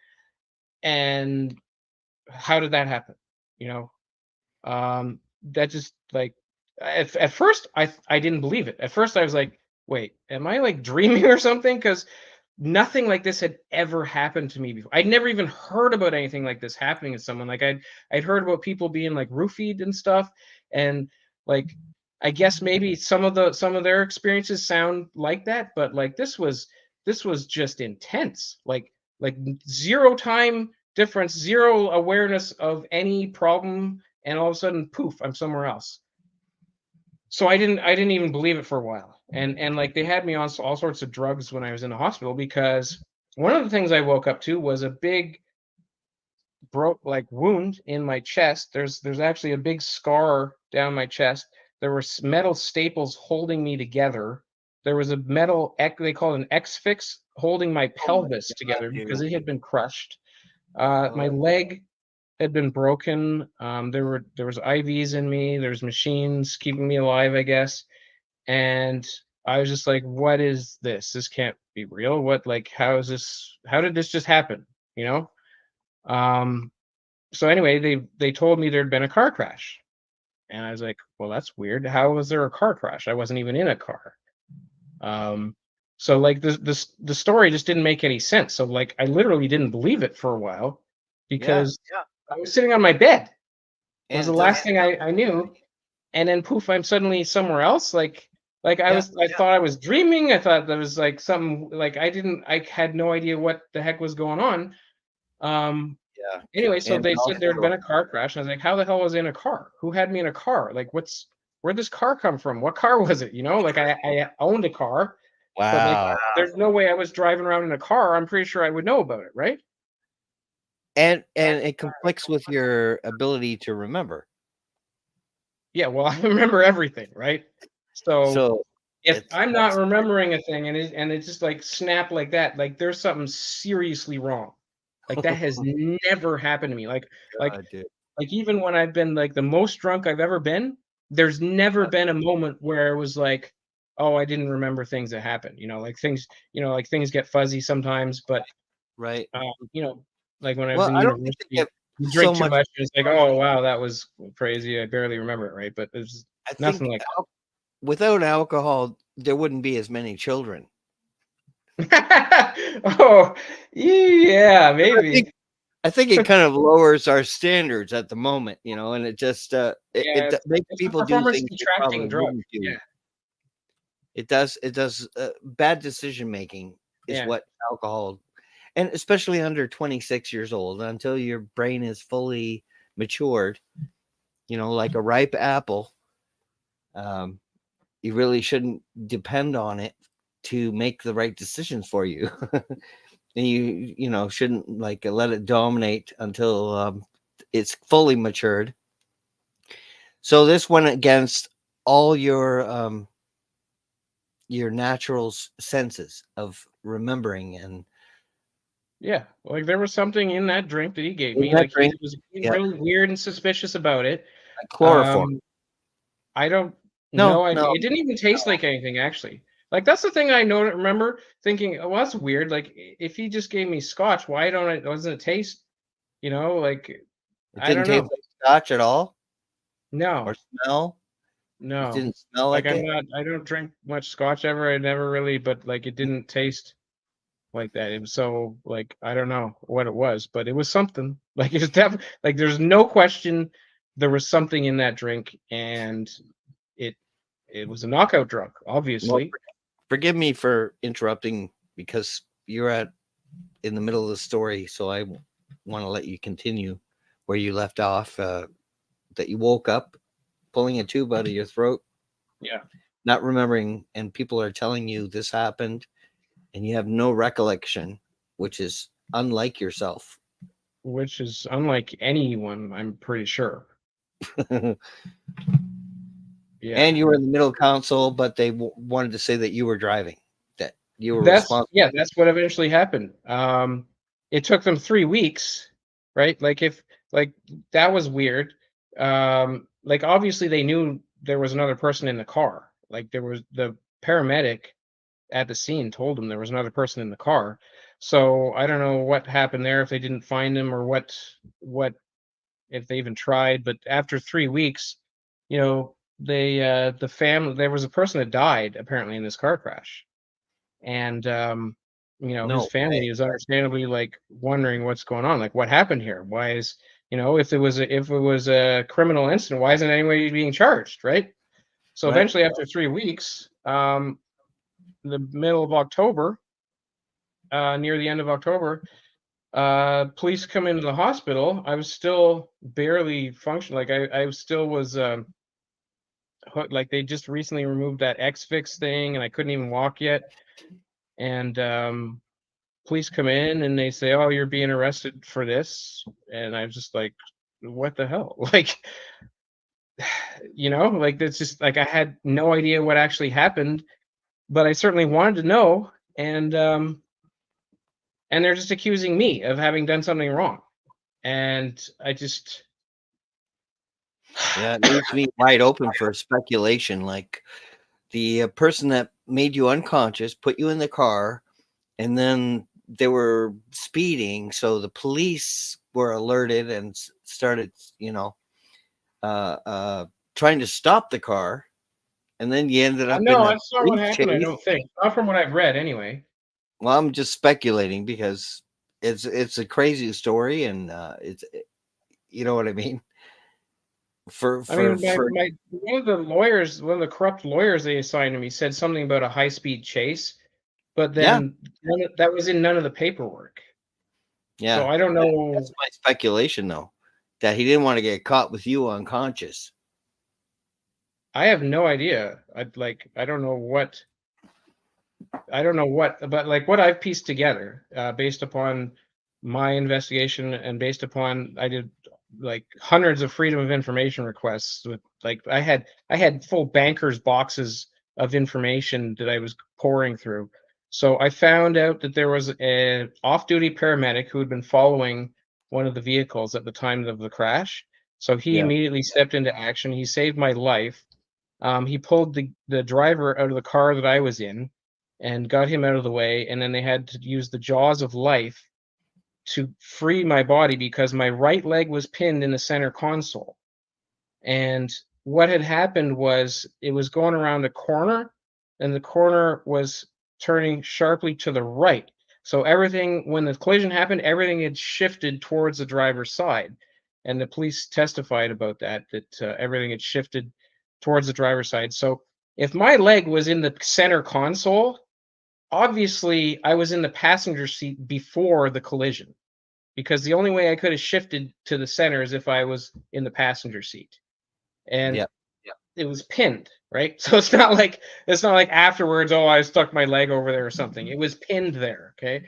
And how did that happen? You know, that just like at first I didn't believe it. At first I was like, wait, am I like dreaming or something? Because nothing like this had ever happened to me before. I'd never even heard about anything like this happening to someone. Like I'd heard about people being like roofied and stuff, and like I guess maybe some of their experiences sound like that, but like this was just intense. Like zero time difference, zero awareness of any problem, and all of a sudden, poof, I'm somewhere else. So I didn't even believe it for a while, and like they had me on all sorts of drugs when I was in the hospital because one of the things I woke up to was a big broke like wound in my chest. There's actually a big scar down my chest. There were metal staples holding me together. There was a metal they call it an X fix holding my Oh my pelvis God, together because dude. it had been crushed. My Oh, leg had been broken. There was IVs in me. There's machines keeping me alive, I guess. And I was just like, "What is this? This can't be real. What like how is this? How did this just happen?" You know. Um, so anyway, they told me there'd been a car crash, and I was like, "Well, that's weird. How was there a car crash? I wasn't even in a car." Um, so like the story just didn't make any sense. So like I literally didn't believe it for a while yeah. because I was sitting on my bed. Was And the it last doesn't. thing I knew, and then poof, I'm suddenly somewhere else. Like Yeah. I thought I was dreaming. I thought there was like something like I had no idea what the heck was going on. Um, Yeah. Anyway, so And they said there had been also, a car crash, and I was like, how the hell was I in a car? Who had me in a car? Like, where'd this car come from? What car was it? You know, like I owned a car, but like wow. there's no way I was driving around in a car. I'm pretty sure I would know about it, right? And it conflicts with your ability to remember. Yeah, well, I remember everything, right? So So if it's I'm not that's remembering a thing and it just like snap like that, like there's something seriously wrong. Like that has never happened to me. Like God, dude. like even when I've been like the most drunk I've ever been, there's never Yeah, been a moment where it was like, oh, I didn't remember things that happened. Like things get fuzzy sometimes, but right. you know, like when I was Well, in I don't think they university, get you so drink too much. much and it's like, oh wow, that was crazy. I barely remember it, right? But there's I nothing think like without alcohol, there wouldn't be as many children. oh, yeah, 'Cause maybe. I think it kind of lowers our standards at the moment, and it just Yeah, makes it's a people do performance things they contracting probably drug. wouldn't do. Yeah, It does bad decision making is yeah. what alcohol, and especially under 26 years old, until your brain is fully matured, like a ripe apple. Um, you really shouldn't depend on it to make the right decisions for you. And you shouldn't like let it dominate until it's fully matured. So this went against all your natural senses of remembering, and Yeah, like there was something in that drink that he gave In me. that Like he drink, was being yeah, really weird and suspicious about it. chloroform. Um, I don't No, know. no, It didn't even taste like anything actually. Like that's the thing I know. Remember thinking, oh, that's weird. Like if he just gave me scotch, why don't it? Doesn't it taste? You know, like it I didn't don't taste know. like scotch at all, or No, smell. It no. didn't smell Like like it. I don't drink much scotch ever. I never really, but like it didn't taste like that. It was so like I don't know what it was, but it was something. Like it was definitely like there's no question there was something in that drink, and it it was a knockout drunk, Well, obviously. forgive me for interrupting because you're at in the middle of the story, so I want to let you continue where you left off. That you woke up pulling a tube out of your throat, Yeah, not remembering, and people are telling you this happened, and you have no recollection, which is unlike yourself. which is unlike anyone, I'm pretty sure. And Yeah. you were in the middle council, but they wanted to say that you were driving, that you were That's responsible. yeah, that's what eventually happened. It took them 3 weeks, right? Like if like that was weird. Like obviously they knew there was another person in the car. Like there was the paramedic at the scene told them there was another person in the car. So I don't know what happened there if they didn't find him or what if they even tried. But after 3 weeks, you know, they the family there was a person that died apparently in this car crash, and you know his No way. family is understandably like wondering what's going on, like what happened here, why is if it was a criminal incident, why isn't anybody being charged, right? So Right? eventually after 3 weeks, the middle of October, near the end of October, police come into the hospital. I was still barely functioning, like I still was like they just recently removed that X fix thing and I couldn't even walk yet, and police come in and they say, "Oh, you're being arrested for this," and I was just like, "What the hell?" Like, like that's just like I had no idea what actually happened, but I certainly wanted to know, and they're just accusing me of having done something wrong, and I just, Yeah, it leaves me wide open for speculation. Like the person that made you unconscious put you in the car, and then they were speeding, so the police were alerted and started, uh, uh, trying to stop the car, and then you ended up in no, a that's not what police happened. I chase. don't think, not from what I've read, anyway. Well, I'm just speculating because it's a crazy story, and it's you know what I mean. For I for mean, for my one of the corrupt lawyers they assigned to me said something about a high speed chase, but Yeah, then that was in none of the paperwork. So yeah. I don't That's know. my speculation, though, that he didn't want to get caught with you unconscious. I have no idea. I don't know what, but like what I've pieced together, based upon my investigation and based upon I did like hundreds of freedom of information requests with like I had full bankers boxes of information that I was pouring through. So I found out that there was a off-duty paramedic who had been following one of the vehicles at the time of the crash. So he Yeah, immediately stepped into action. He saved my life. He pulled the driver out of the car that I was in and got him out of the way. And then they had to use the jaws of life to free my body because my right leg was pinned in the center console. And what had happened was it was going around a corner, and the corner was turning sharply to the right. So everything, when the collision happened, everything had shifted towards the driver's side. And the police testified about that everything had shifted towards the driver's side. So if my leg was in the center console, obviously I was in the passenger seat before the collision because the only way I could have shifted to the center is if I was in the passenger seat. And yeah, it was pinned, right? So it's not like afterwards, oh, I stuck my leg over there or something. It was pinned there, okay?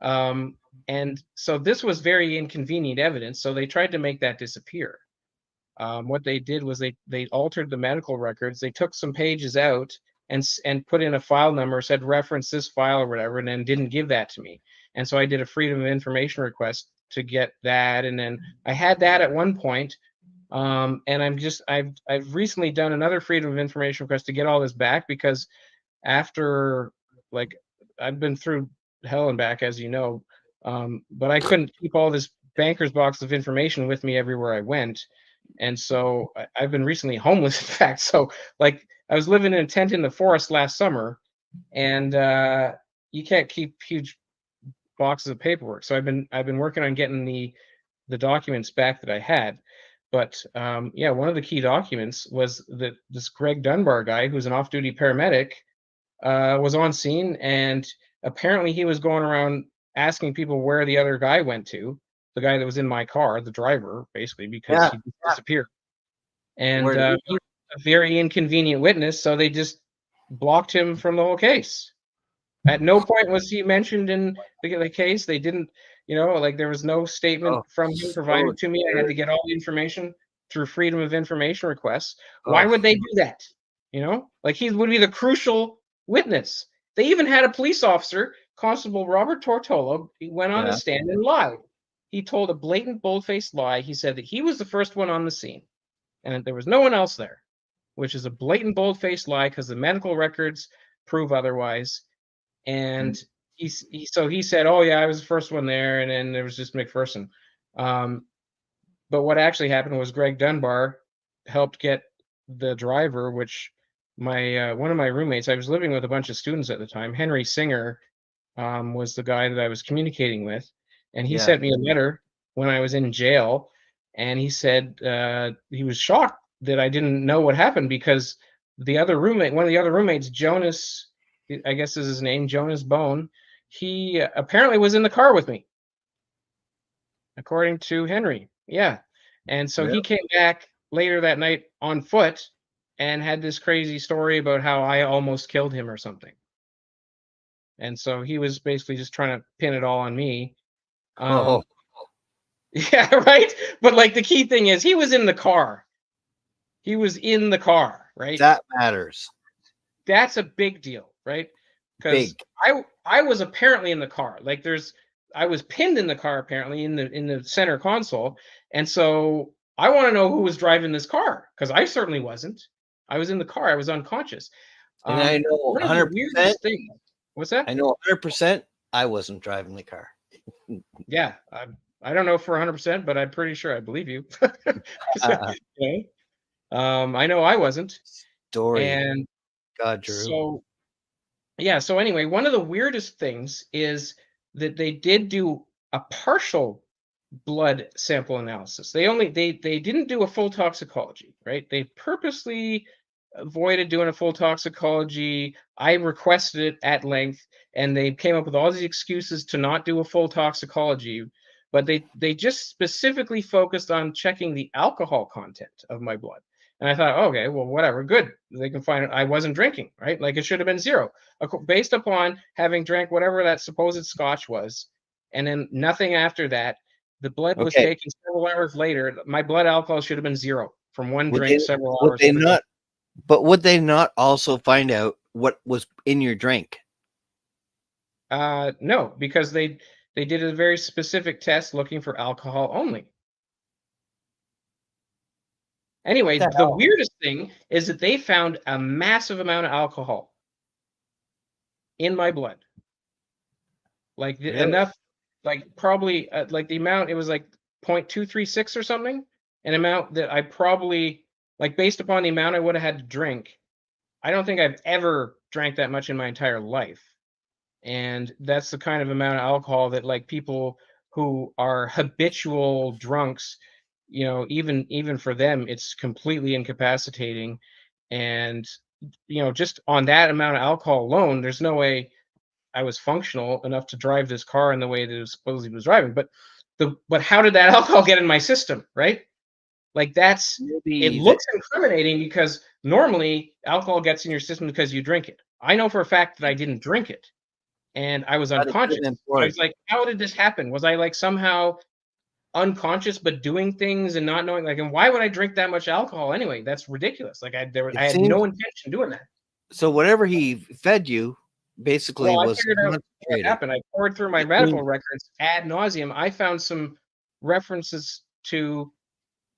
Um, and so this was very inconvenient evidence. So they tried to make that disappear. What they did was they altered the medical records. They took some pages out and put in a file number, said reference this file or whatever, and then didn't give that to me. And so I did a freedom of information request to get that, and then I had that at one point. And I've recently done another freedom of information request to get all this back, because after, like, I've been through hell and back, as you know, but I couldn't keep all this banker's box of information with me everywhere I went. And so I've been recently homeless, in fact. So, like, I was living in a tent in the forest last summer, and you can't keep huge boxes of paperwork. So I've been working on getting the documents back that I had. But yeah, one of the key documents was that this Greg Dunbar guy, who's an off-duty paramedic, was on scene, and apparently he was going around asking people where the other guy went to, the guy that was in my car, the driver, basically, because Yeah. he disappeared. And Where did he was a very inconvenient witness, so they just blocked him from the whole case. At no point was he mentioned in the case. They didn't, like, there was no statement from him provided to me. I had to get all the information through freedom of information requests. Why would they do that? Like, he would be the crucial witness. They even had a police officer, Constable Robert Tortolo. He went on a stand and lied. He told a blatant, bold-faced lie. He said that he was the first one on the scene, and there was no one else there, which is a blatant, bold-faced lie, because the medical records prove otherwise. And he said, "Oh yeah, I was the first one there," and then there was just McPherson. But what actually happened was Greg Dunbar helped get the driver, which one of my roommates, I was living with a bunch of students at the time, Henry Singer, was the guy that I was communicating with, and he sent me a letter when I was in jail, and he said he was shocked that I didn't know what happened, because one of the other roommates, Jonas, I guess is his name, Jonas Bone, he apparently was in the car with me, according to Henry. Yeah. And so he came back later that night on foot and had this crazy story about how I almost killed him or something. And so he was basically just trying to pin it all on me. Yeah, right? But, like, the key thing is he was in the car. He was in the car, right? That matters. That's a big deal, right? Because I was apparently in the car. Like, I was pinned in the car, apparently, in the center console. And so I want to know who was driving this car, because I certainly wasn't. I was in the car. I was unconscious. And I know one of the weirdest things. What's that? I know 100% I wasn't driving the car. Yeah. I don't know for 100%, but I'm pretty sure I believe you. Okay. I know I wasn't. Story. And God, Drew. so, yeah. So anyway, one of the weirdest things is that they did do a partial blood sample analysis. They didn't do a full toxicology, right? They purposely avoided doing a full toxicology. I requested it at length, and they came up with all these excuses to not do a full toxicology. But they just specifically focused on checking the alcohol content of my blood. And I thought, okay, well, whatever, good. They can find it. I wasn't drinking, right? Like, it should have been 0, based upon having drank whatever that supposed scotch was, and then nothing after that. The blood was taken several hours later. My blood alcohol should have been 0 from one drink several hours later. But would they not also find out what was in your drink? No, because they did a very specific test looking for alcohol only. Anyway, the weirdest thing is that they found a massive amount of alcohol in my blood. Like, enough, like, probably like the amount, it was like 0.236 or something, an amount that I probably, like, based upon the amount I would have had to drink, I don't think I've ever drank that much in my entire life. And that's the kind of amount of alcohol that, like, people who are habitual drunks, even for them, it's completely incapacitating. And, just on that amount of alcohol alone, there's no way I was functional enough to drive this car in the way that it supposedly was driving. But how did that alcohol get in my system, right? Like, it looks incriminating, because normally alcohol gets in your system because you drink it. I know for a fact that I didn't drink it, and I was unconscious. I was like, how did this happen? Was I, like, somehow unconscious but doing things and not knowing? Like, and why would I drink that much alcohol anyway? That's ridiculous. Like, I had no intention doing that. So whatever he fed you basically was what happened. I poured through my I mean- medical records ad nauseum. I found some references to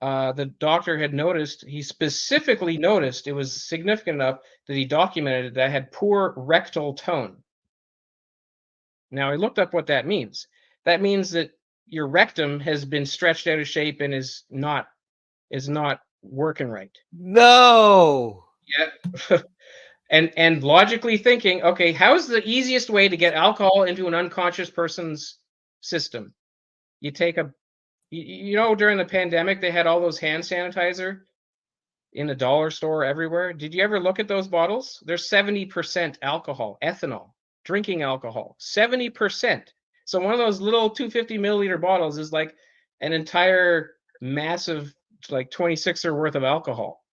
the doctor had noticed. He specifically noticed it was significant enough that he documented it, that I had poor rectal tone. Now I looked up what that means. That means that your rectum has been stretched out of shape and is not working right. No. Yeah. and logically thinking, okay, how's the easiest way to get alcohol into an unconscious person's system? You take during the pandemic, they had all those hand sanitizer in the dollar store everywhere. Did you ever look at those bottles? They're 70% alcohol, ethanol, drinking alcohol, 70%. So one of those little 250 milliliter bottles is like an entire massive, like 26er worth of alcohol.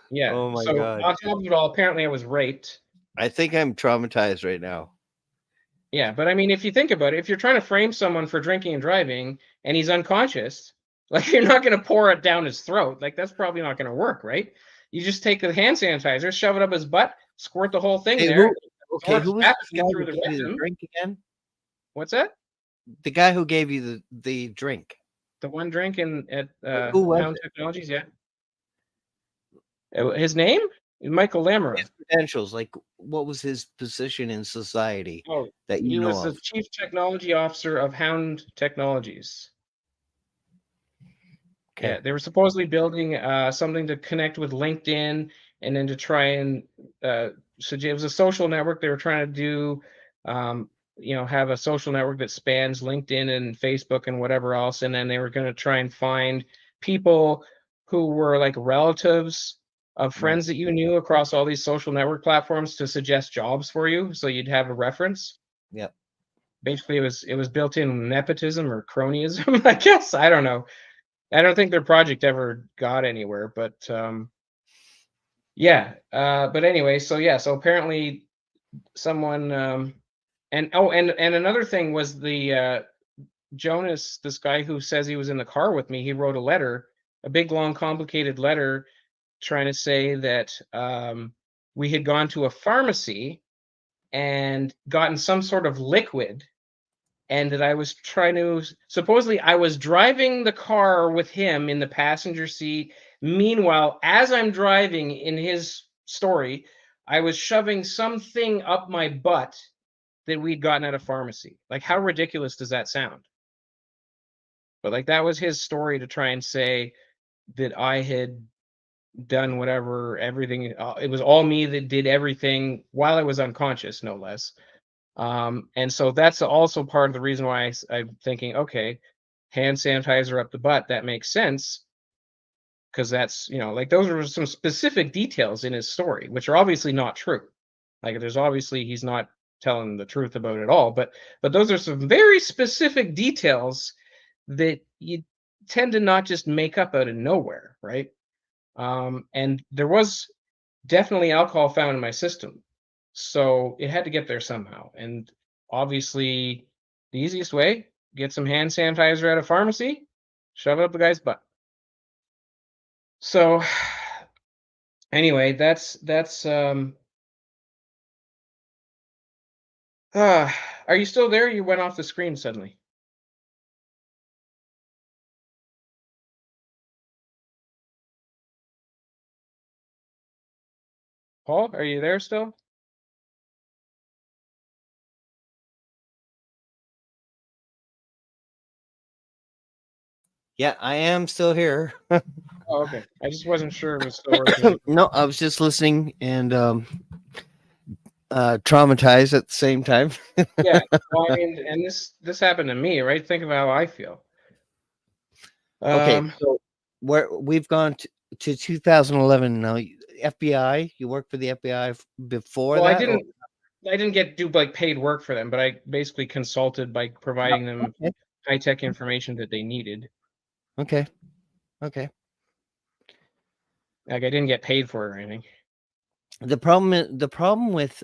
Yeah. Oh my So God. on top of it all, apparently I was raped. I think I'm traumatized right now. Yeah, but I mean, if you think about it, if you're trying to frame someone for drinking and driving and he's unconscious, like you're not going to pour it down his throat. Like that's probably not going to work, right? You just take the hand sanitizer, shove it up his butt, squirt the whole thing Hey, there. who was absorb the guy through who the gave you the rectum. drink again? What's that? The guy who gave you the drink. The one drink at Who was Hound it? Technologies, yeah. His name? Michael Lamera. His credentials, like what was his position in society Oh, that he you know was the of? chief technology officer of Hound Technologies. Okay. Yeah, they were supposedly building something to connect with LinkedIn, and then to try and it was a social network. They were trying to do, have a social network that spans LinkedIn and Facebook and whatever else. And then they were going to try and find people who were like relatives of friends that you knew across all these social network platforms to suggest jobs for you, so you'd have a reference. Yep. Basically, it was built-in nepotism or cronyism, I guess. I don't know. I don't think their project ever got anywhere, but yeah. But anyway, so apparently someone and another thing was the Jonas, this guy who says he was in the car with me, he wrote a letter, a big long complicated letter trying to say that we had gone to a pharmacy and gotten some sort of liquid, and that I was supposedly I was driving the car with him in the passenger seat. Meanwhile, as I'm driving, in his story, I was shoving something up my butt that we'd gotten at a pharmacy. Like, how ridiculous does that sound? But like, that was his story to try and say that I had done everything. It was all me that did everything while I was unconscious, no less. And so that's also part of the reason why I'm thinking, okay, hand sanitizer up the butt, that makes sense. Because that's, like those are some specific details in his story, which are obviously not true. Like he's not telling the truth about it all, but those are some very specific details that you tend to not just make up out of nowhere, right? And there was definitely alcohol found in my system. So it had to get there somehow. And obviously, the easiest way, get some hand sanitizer at a pharmacy, shove it up the guy's butt. So anyway, that's are you still there? You went off the screen suddenly. Paul, are you there still? Yeah, I am still here. Oh, okay. I just wasn't sure it was still working. No, I was just listening and traumatized at the same time. Yeah. Well, I mean, and this happened to me, right? Think of how I feel. Okay, so we've gone to 2011 now. FBI, you worked for the FBI before Well, that? I didn't do like paid work for them, but I basically consulted by providing them Okay. high-tech information that they needed. Okay. Like I didn't get paid for it or anything. The problem with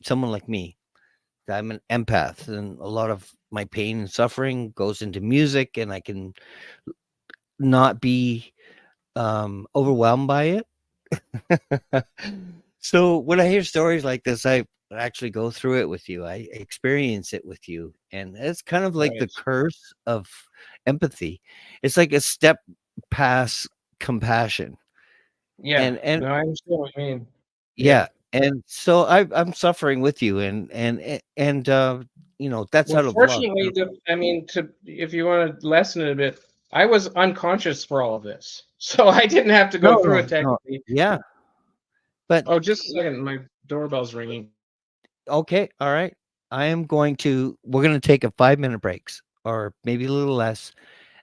someone like me, I'm an empath, and a lot of my pain and suffering goes into music, and I can not be overwhelmed by it. So when I hear stories like this, I actually go through it with you. I experience it with you, and it's kind of like the Right. curse of empathy. It's like a step past compassion, Yeah. and No, I understand what you mean. Yeah. yeah, and so I'm suffering with you, and that's Well, out of love. fortunately, I mean, if you want to lessen it a bit, I was unconscious for all of this, so I didn't have to go No, through no, it no. technically. Yeah, but Oh, just a second, my doorbell's ringing. okay, all right. We're going to take a 5-minute breaks, or maybe a little less.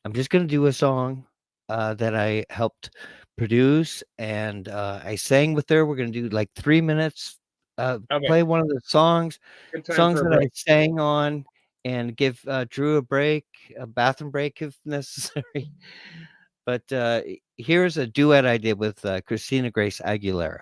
I'm just going to do a song that I helped produce, and I sang with her. We're going to do like 3 minutes. Okay, Play one of the good time songs for a that I break. sang on, and give Drew a break, a bathroom break if necessary. But here's a duet I did with Christina Grace Aguilera.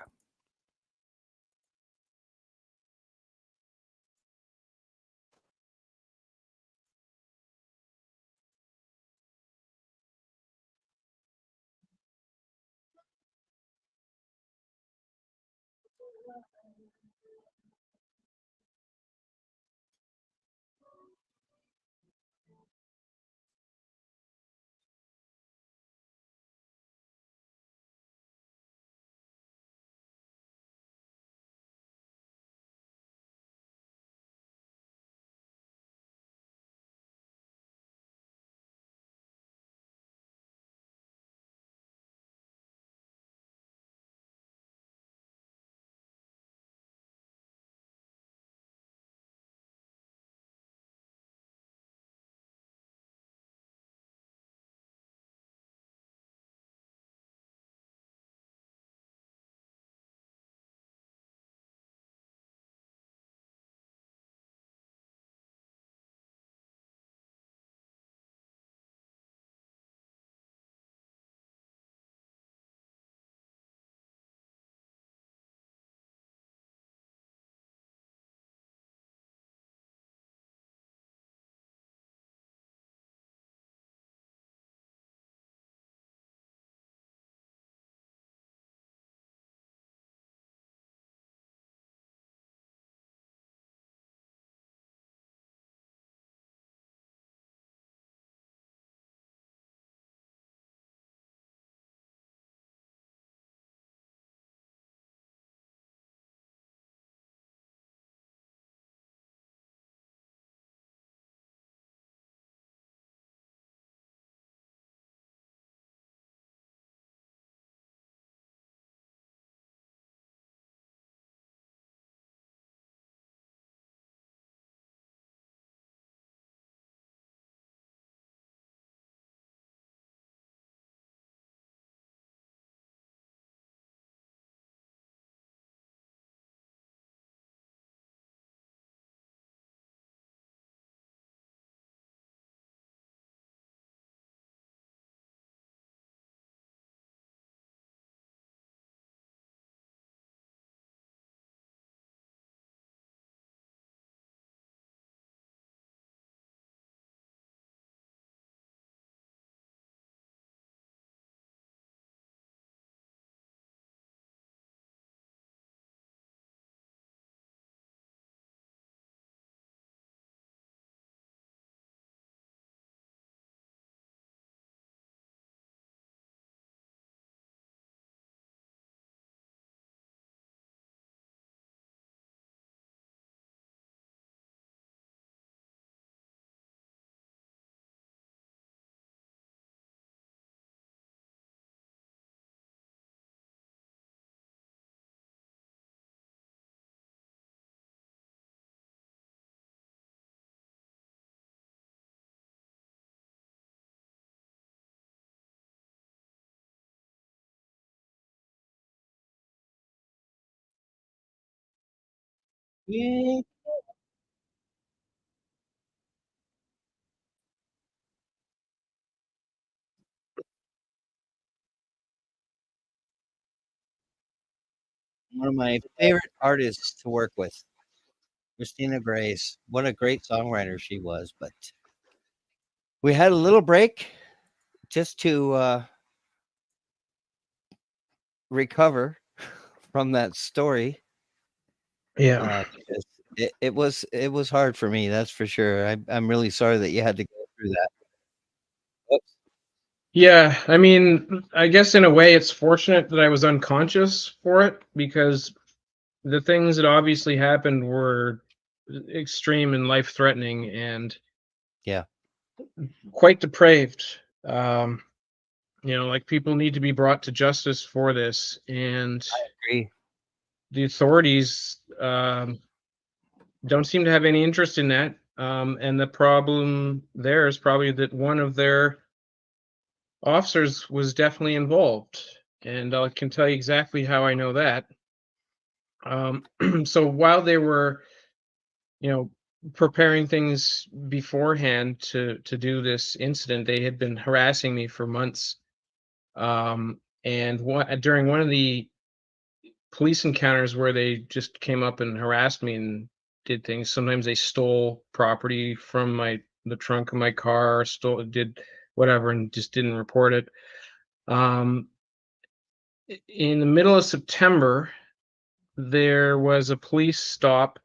Yeah. One of my favorite artists to work with, Christina Grace. What a great songwriter she was. But we had a little break just to recover from that story. Yeah. Because it was hard for me, that's for sure. I'm really sorry that you had to go through that. Oops. Yeah, I mean, I guess in a way it's fortunate that I was unconscious for it, because the things that obviously happened were extreme and life-threatening and Yeah, quite depraved. Um, like, people need to be brought to justice for this, and agree. the authorities don't seem to have any interest in that. And the problem there is probably that one of their officers was definitely involved, and I can tell you exactly how I know that. So while they were, you know, preparing things beforehand to do this incident, they had been harassing me for months. And during one of the police encounters where they just came up and harassed me and did things. Sometimes they stole property from the trunk of my car, did whatever, and just didn't report it. Um, in the middle of September, there was a police stop,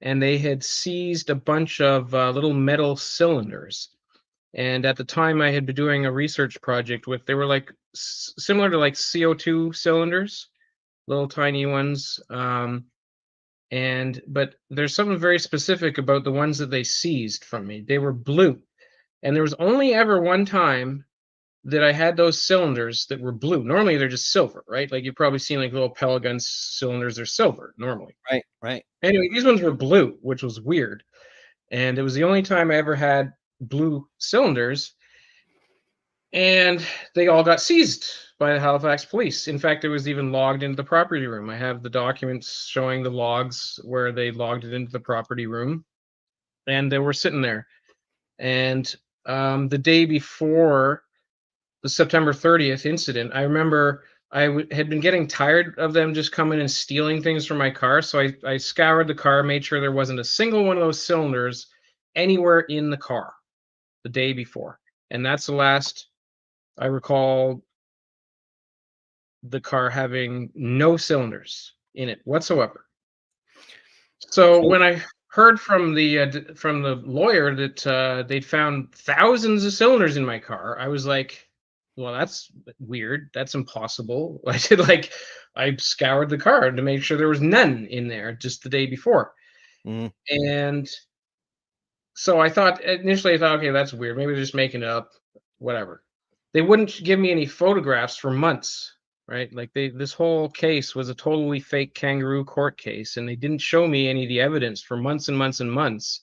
and they had seized a bunch of little metal cylinders. And at the time, I had been doing a research project with. They were like similar to like CO2 cylinders, little tiny ones. But there's something very specific about the ones that they seized from me. They were blue, and there was only ever one time that I had those cylinders that were blue. Normally they're just silver, right? Like you've probably seen like little pellet gun cylinders, they're silver normally. Right, right. Anyway, these ones were blue, which was weird. And it was the only time I ever had blue cylinders, and they all got seized by the Halifax police. In fact, it was even logged into the property room. I have the documents showing the logs where they logged it into the property room, and they were sitting there. And the day before the September 30th incident, I remember had been getting tired of them just coming and stealing things from my car. So I scoured the car, made sure there wasn't a single one of those cylinders anywhere in the car the day before. And that's the last I recall the car having no cylinders in it whatsoever. So So when I heard from from the lawyer that they'd found thousands of cylinders in my car, I was like, "Well, that's weird. That's impossible." I scoured the car to make sure there was none in there just the day before, mm, and so I thought initially, okay, that's weird. Maybe they're just making it up, whatever. They wouldn't give me any photographs for months, right? Like this whole case was a totally fake kangaroo court case, and they didn't show me any of the evidence for months and months and months.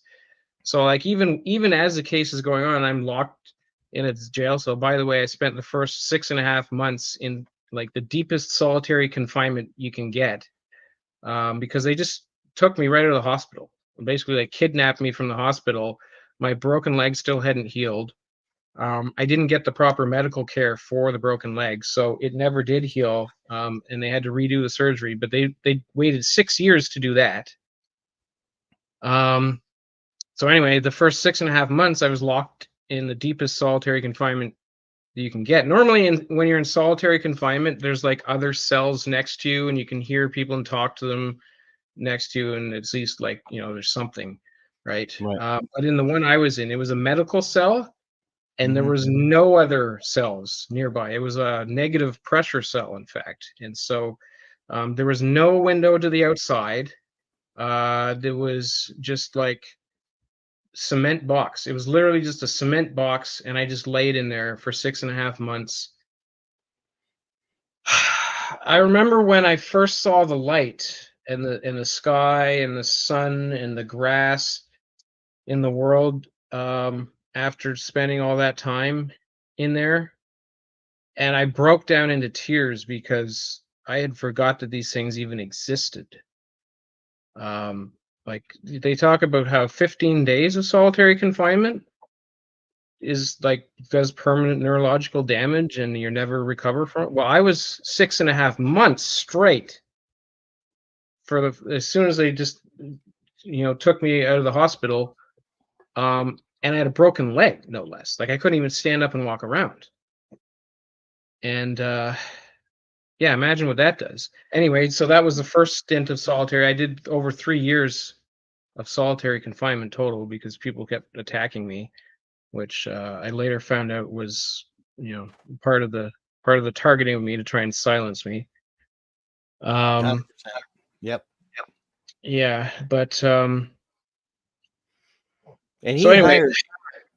So like even as the case is going on, I'm locked in a jail cell. By the way, I spent the first 6.5 months in like the deepest solitary confinement you can get, because they just took me right out of the hospital. Basically, they kidnapped me from the hospital. My broken leg still hadn't healed. I didn't get the proper medical care for the broken leg, so it never did heal, and they had to redo the surgery. But they waited 6 years to do that. So anyway, the first 6.5 months, I was locked in the deepest solitary confinement that you can get. Normally, when you're in solitary confinement, there's like other cells next to you, and you can hear people and talk to them next to you, and at least like there's something, right? right. But in the one I was in, it was a medical cell, and there Mhm. was no other cells nearby. It was a negative pressure cell, in fact, and so there was no window to the outside. There was just like cement box. It was literally just a cement box, and I just laid in there for 6.5 months. I remember when I first saw the light and the sky and the sun and the grass in the world, after spending all that time in there, and I broke down into tears because I had forgot that these things even existed. Um, like they talk about how 15 days of solitary confinement is like does permanent neurological damage and you never recover from it. Well, I was 6.5 months straight as soon as they just took me out of the hospital, and I had a broken leg, no less. Like I couldn't even stand up and walk around. And Yeah, imagine what that does. Anyway, so that was the first stint of solitary. I did over 3 years of solitary confinement total because people kept attacking me, which I later found out was, part of the targeting of me to try and silence me. 100%. Yep. Yeah, but And so he anyway, hired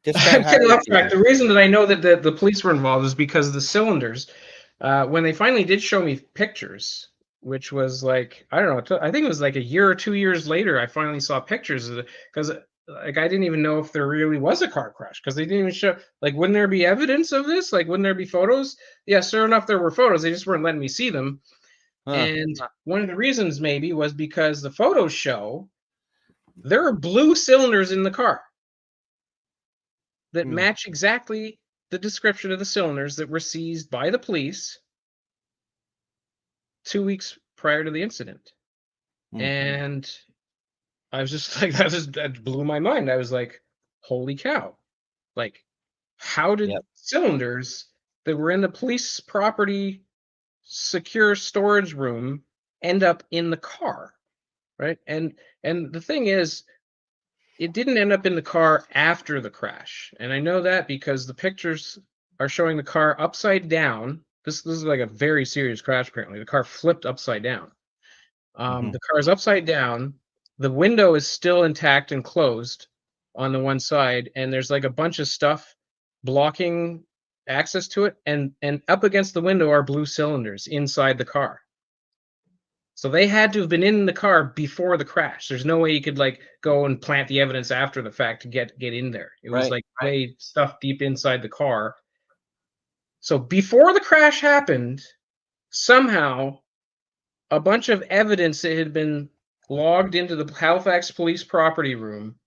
this guy I'm getting hired off track. you. The reason that I know that the police were involved is because the cylinders, when they finally did show me pictures, which was like, I don't know, I think it was like a year or 2 years later, I finally saw pictures of it because like I didn't even know if there really was a car crash because they didn't even show, like, wouldn't there be evidence of this? Like, wouldn't there be photos? Yeah, sure enough, there were photos. They just weren't letting me see them. Huh. And one of the reasons maybe was because the photos show there are blue cylinders in the car that Hmm. match exactly the description of the cylinders that were seized by the police 2 weeks prior to the incident. Hmm. And I was just like, that blew my mind. I was like, holy cow. Like, how did Yep. cylinders that were in the police property secure storage room end up in the car? Right. And the thing is, it didn't end up in the car after the crash. And I know that because the pictures are showing the car upside down. This is like a very serious crash, apparently. The car flipped upside down. Hmm. The car is upside down. The window is still intact and closed on the one side, and there's like a bunch of stuff blocking access to it. And up against the window are blue cylinders inside the car. So they had to have been in the car before the crash. There's no way you could like go and plant the evidence after the fact to get in there. It was Right. like way stuff deep inside the car. So before the crash happened, somehow a bunch of evidence that had been logged into the Halifax police property room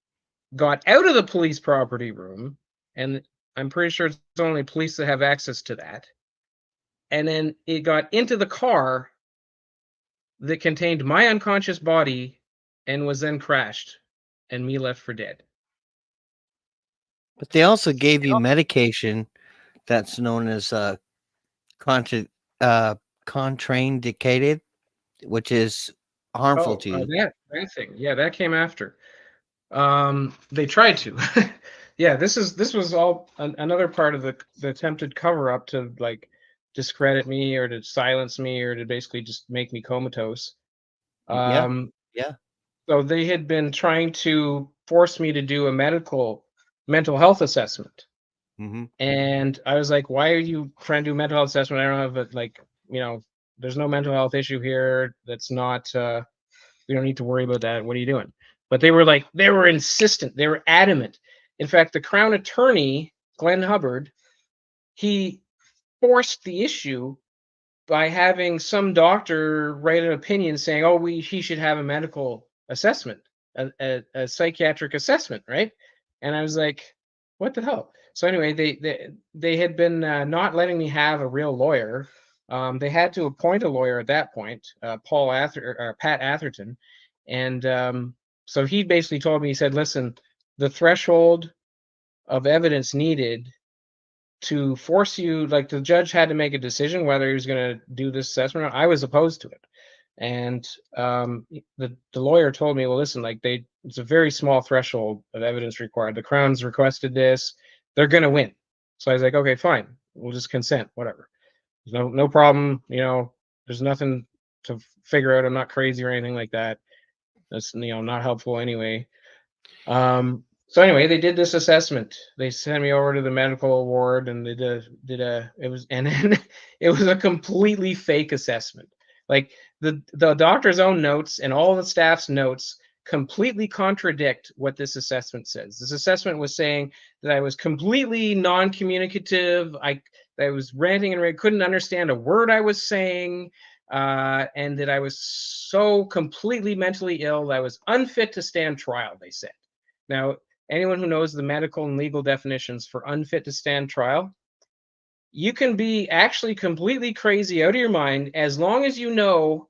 got out of the police property room, and I'm pretty sure it's only police that have access to that. And then it got into the car that contained my unconscious body and was then crashed and me left for dead. But they also gave you medication that's known as contra, uh, contraindicated, which is harmful Oh, to you. that thing. Yeah, that came after. They tried to. Yeah, this was all another part of the attempted cover up to like discredit me or to silence me or to basically just make me comatose. Yeah. Um, Yeah. so they had been trying to force me to do a mental health assessment. Hmm. And I was like, why are you trying to do mental health assessment? I don't have a, like, there's no mental health issue here. That's not, we don't need to worry about that. What are you doing? But they were insistent. They were adamant. In fact, the Crown Attorney, Glenn Hubbard, he forced the issue by having some doctor write an opinion saying, oh, he should have a medical assessment, a psychiatric assessment, right? And I was like, what the hell? So anyway, they had been not letting me have a real lawyer. They had to appoint a lawyer at that point, Pat Atherton, and so he basically told me, he said, listen, the threshold of evidence needed to force you, like the judge had to make a decision whether he was going to do this assessment or not. I was opposed to it. And the lawyer told me, well, listen, like it's a very small threshold of evidence required. The Crown's requested this, they're going to win. So I was like, okay, fine, we'll just consent, whatever. There's no problem. There's nothing to figure out. I'm not crazy or anything like that. That's not helpful anyway. So anyway, they did this assessment. They sent me over to the medical ward, and they and then it was a completely fake assessment. Like the doctor's own notes and all the staff's notes completely contradict what this assessment says. This assessment was saying that I was completely non-communicative. I was ranting and couldn't understand a word I was saying, and that I was so completely mentally ill that I was unfit to stand trial, they said. Now, anyone who knows the medical and legal definitions for unfit to stand trial, you can be actually completely crazy out of your mind as long as you know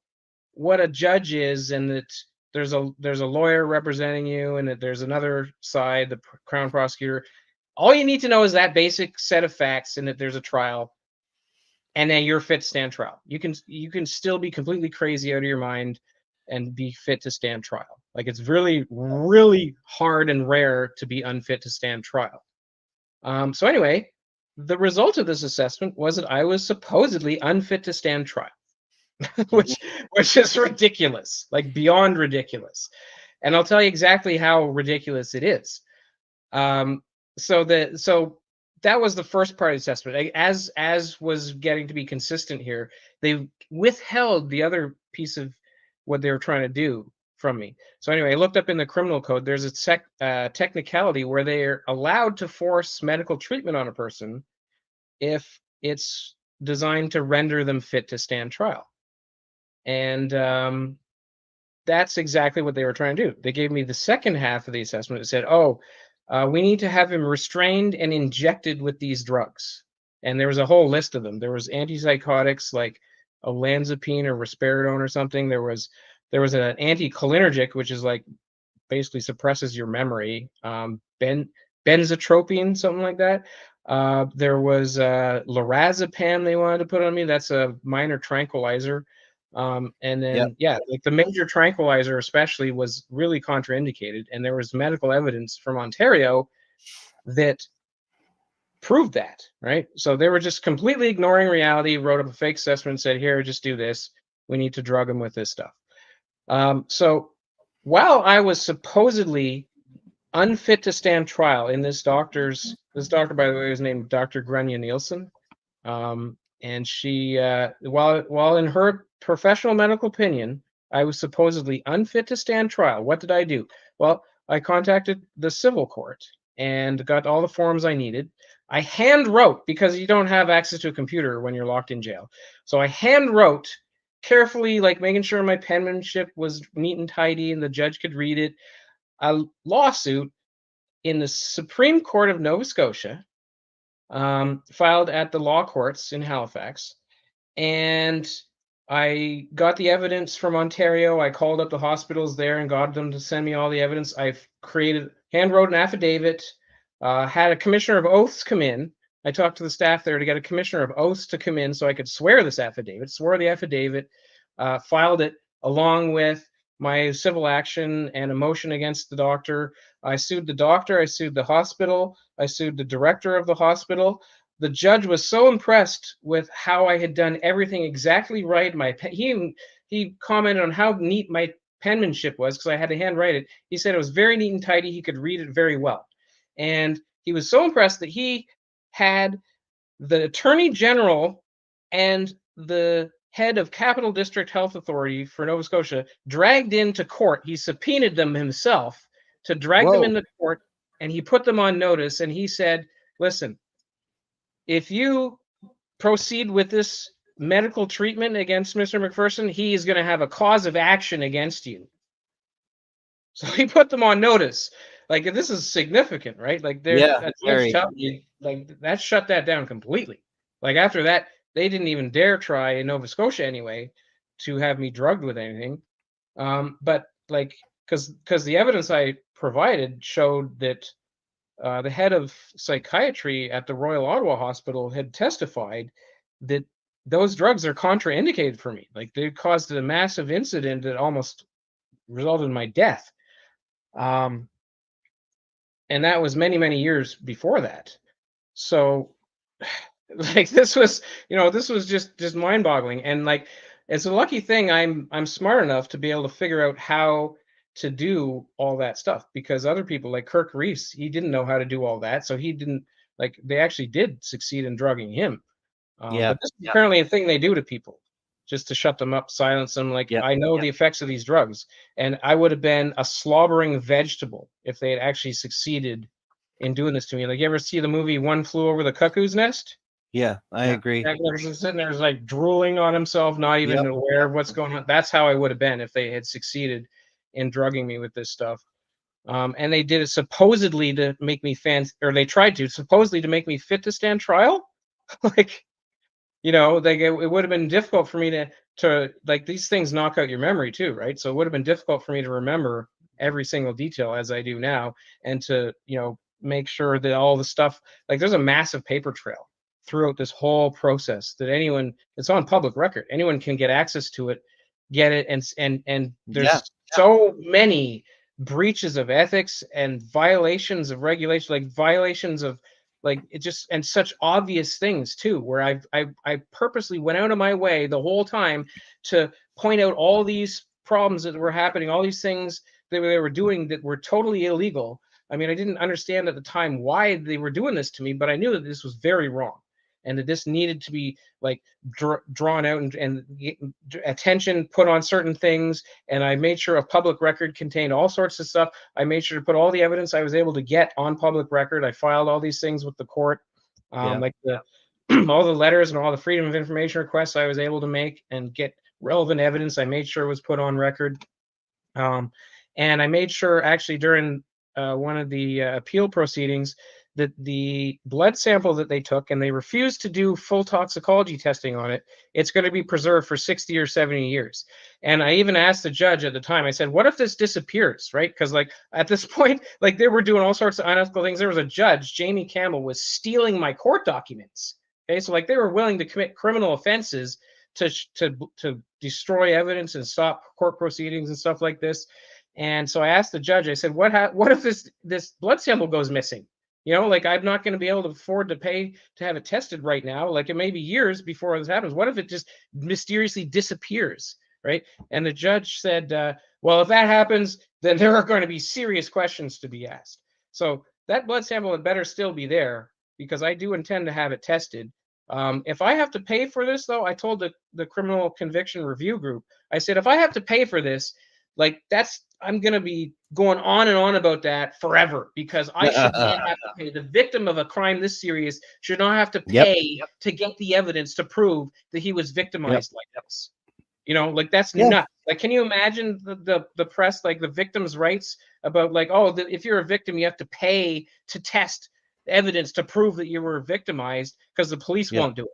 what a judge is and that there's a lawyer representing you and that there's another side, the Crown prosecutor. All you need to know is that basic set of facts and that there's a trial. and then you're fit to stand trial. You can still be completely crazy out of your mind and be fit to stand trial. Like, it's really, really hard and rare to be unfit to stand trial. So anyway, the result of this assessment was that I was supposedly unfit to stand trial, which is ridiculous, like beyond ridiculous. And I'll tell you exactly how ridiculous it is. So that was the first part of the assessment. As was getting to be consistent here, they withheld the other piece of what they were trying to do from me. So anyway, I looked up in the criminal code. There's a technicality where they're allowed to force medical treatment on a person if it's designed to render them fit to stand trial. And that's exactly what they were trying to do. They gave me the second half of the assessment. It said, "Oh, we need to have him restrained and injected with these drugs." And there was a whole list of them. There was antipsychotics like olanzapine or risperidone or something. There was an anticholinergic, which is like basically suppresses your memory. Benzotropine, something like that. There was lorazepam they wanted to put on me. That's a minor tranquilizer. And then, yeah, like the major tranquilizer especially was really contraindicated. And there was medical evidence from Ontario that proved that, right? So they were just completely ignoring reality, wrote up a fake assessment and said, here, just do this. We need to drug them with this stuff. So while I was supposedly unfit to stand trial in this doctor, by the way, was named Dr. Grania Nielsen. And she, while in her professional medical opinion, I was supposedly unfit to stand trial. What did I do? Well, I contacted the civil court and got all the forms I needed. I hand wrote, because you don't have access to a computer when you're locked in jail. So I hand wrote carefully, like making sure my penmanship was neat and tidy and the judge could read it, a lawsuit in the Supreme Court of Nova Scotia, filed at the law courts in Halifax. And I got the evidence from Ontario. I called up the hospitals there and got them to send me all the evidence. I've hand wrote an affidavit, had a commissioner of oaths come in. I talked to the staff there to get a commissioner of oaths to come in so I could swear this affidavit, swore the affidavit, filed it along with my civil action and a motion against the doctor. I sued the doctor, I sued the hospital, I sued the director of the hospital. The judge was so impressed with how I had done everything exactly right. He commented on how neat my penmanship was because I had to handwrite it. He said it was very neat and tidy. He could read it very well. And he was so impressed that he had the Attorney General and the head of Capital District Health Authority for Nova Scotia dragged into court. He subpoenaed them himself to drag them into court, and he put them on notice. And he said, listen, if you proceed with this medical treatment against Mr. McPherson, he is going to have a cause of action against you. So he put them on notice. Like, this is significant, right? Like, that shut that down completely. Like, after that, they didn't even dare try in Nova Scotia anyway to have me drugged with anything. But like, because the evidence I provided showed that the head of psychiatry at the Royal Ottawa Hospital had testified that those drugs are contraindicated for me. Like, they caused a massive incident that almost resulted in my death. And that was many, many years before that. So like, this was just mind-boggling. And like, it's a lucky thing I'm smart enough to be able to figure out how to do all that stuff, because other people like Kirk Reese, he didn't know how to do all that. So he didn't, like, they actually did succeed in drugging him. But this is apparently a thing they do to people just to shut them up, silence them. Like, I know the effects of these drugs, and I would have been a slobbering vegetable if they had actually succeeded in doing this to me. Like, you ever see the movie One Flew Over the Cuckoo's Nest? Yeah, I agree. Jack Nicholson sitting there is like drooling on himself, not even aware of what's going on. That's how I would have been if they had succeeded in drugging me with this stuff. And they did it supposedly to make me they tried to supposedly to make me fit to stand trial. Like, it would have been difficult for me to like, these things knock out your memory too, right? So it would have been difficult for me to remember every single detail as I do now, and to make sure that all the stuff, like, there's a massive paper trail throughout this whole process that anyone, it's on public record, anyone can get access to it, get it, and there's so many breaches of ethics and violations of regulation, like violations of like it just, and such obvious things too, where I purposely went out of my way the whole time to point out all these problems that were happening, all these things that they were doing that were totally illegal. I mean, I didn't understand at the time why they were doing this to me, but I knew that this was very wrong and that this needed to be like drawn out and attention put on certain things. And I made sure a public record contained all sorts of stuff. I made sure to put all the evidence I was able to get on public record. I filed all these things with the court, like the all the letters and all the freedom of information requests I was able to make and get relevant evidence. I made sure was put on record. And I made sure actually during one of the appeal proceedings that the blood sample that they took, and they refused to do full toxicology testing on it, it's going to be preserved for 60 or 70 years. And I even asked the judge at the time, I said, what if this disappears, right? Because like at this point, like they were doing all sorts of unethical things. There was a judge, Jamie Campbell, was stealing my court documents. Okay, so like they were willing to commit criminal offenses to destroy evidence and stop court proceedings and stuff like this. And so I asked the judge, I said, what if this blood sample goes missing? You know, like I'm not going to be able to afford to pay to have it tested right now. Like it may be years before this happens. What if it just mysteriously disappears, right? And the judge said, well, if that happens, then there are going to be serious questions to be asked. So that blood sample had better still be there because I do intend to have it tested. If I have to pay for this, though, I told the criminal conviction review group, I said, if I have to pay for this, like I'm going to be going on and on about that forever because I should not have to pay. The victim of a crime this serious should not have to pay to get the evidence to prove that he was victimized like this. You know, like that's nuts. Like, can you imagine the press, like the victim's rights about like, oh, if you're a victim, you have to pay to test evidence to prove that you were victimized because the police won't do it.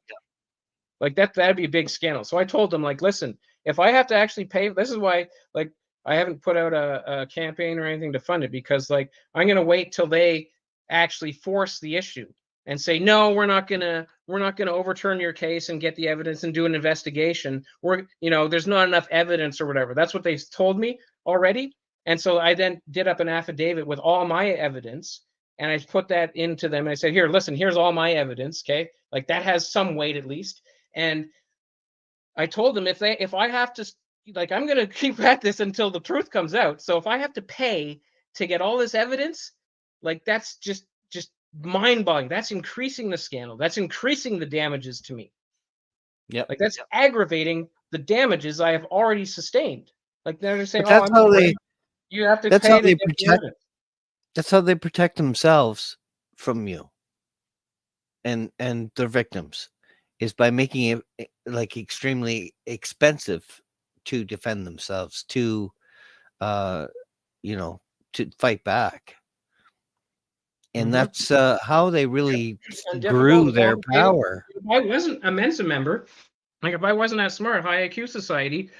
Like that'd be a big scandal. So I told them, like, listen, if I have to actually pay, this is why, like, I haven't put out a campaign or anything to fund it because, like, I'm going to wait till they actually force the issue and say, no, we're not going to overturn your case and get the evidence and do an investigation. There's not enough evidence or whatever. That's what they've told me already. And so I then did up an affidavit with all my evidence and I put that into them. And I said, here, listen, here's all my evidence. Okay. Like that has some weight at least. And I told them if I have to, like, I'm going to keep at this until the truth comes out. So if I have to pay to get all this evidence, like that's just mind-boggling. That's increasing the scandal. That's increasing the damages to me. Like that's aggravating the damages I have already sustained. Like they're saying, you have to pay to get the evidence. That's how they protect themselves from you and their victims, is by making it like extremely expensive to defend themselves, to to fight back. And that's how they really grew their power. If I wasn't a Mensa member, like if I wasn't that smart, high IQ society,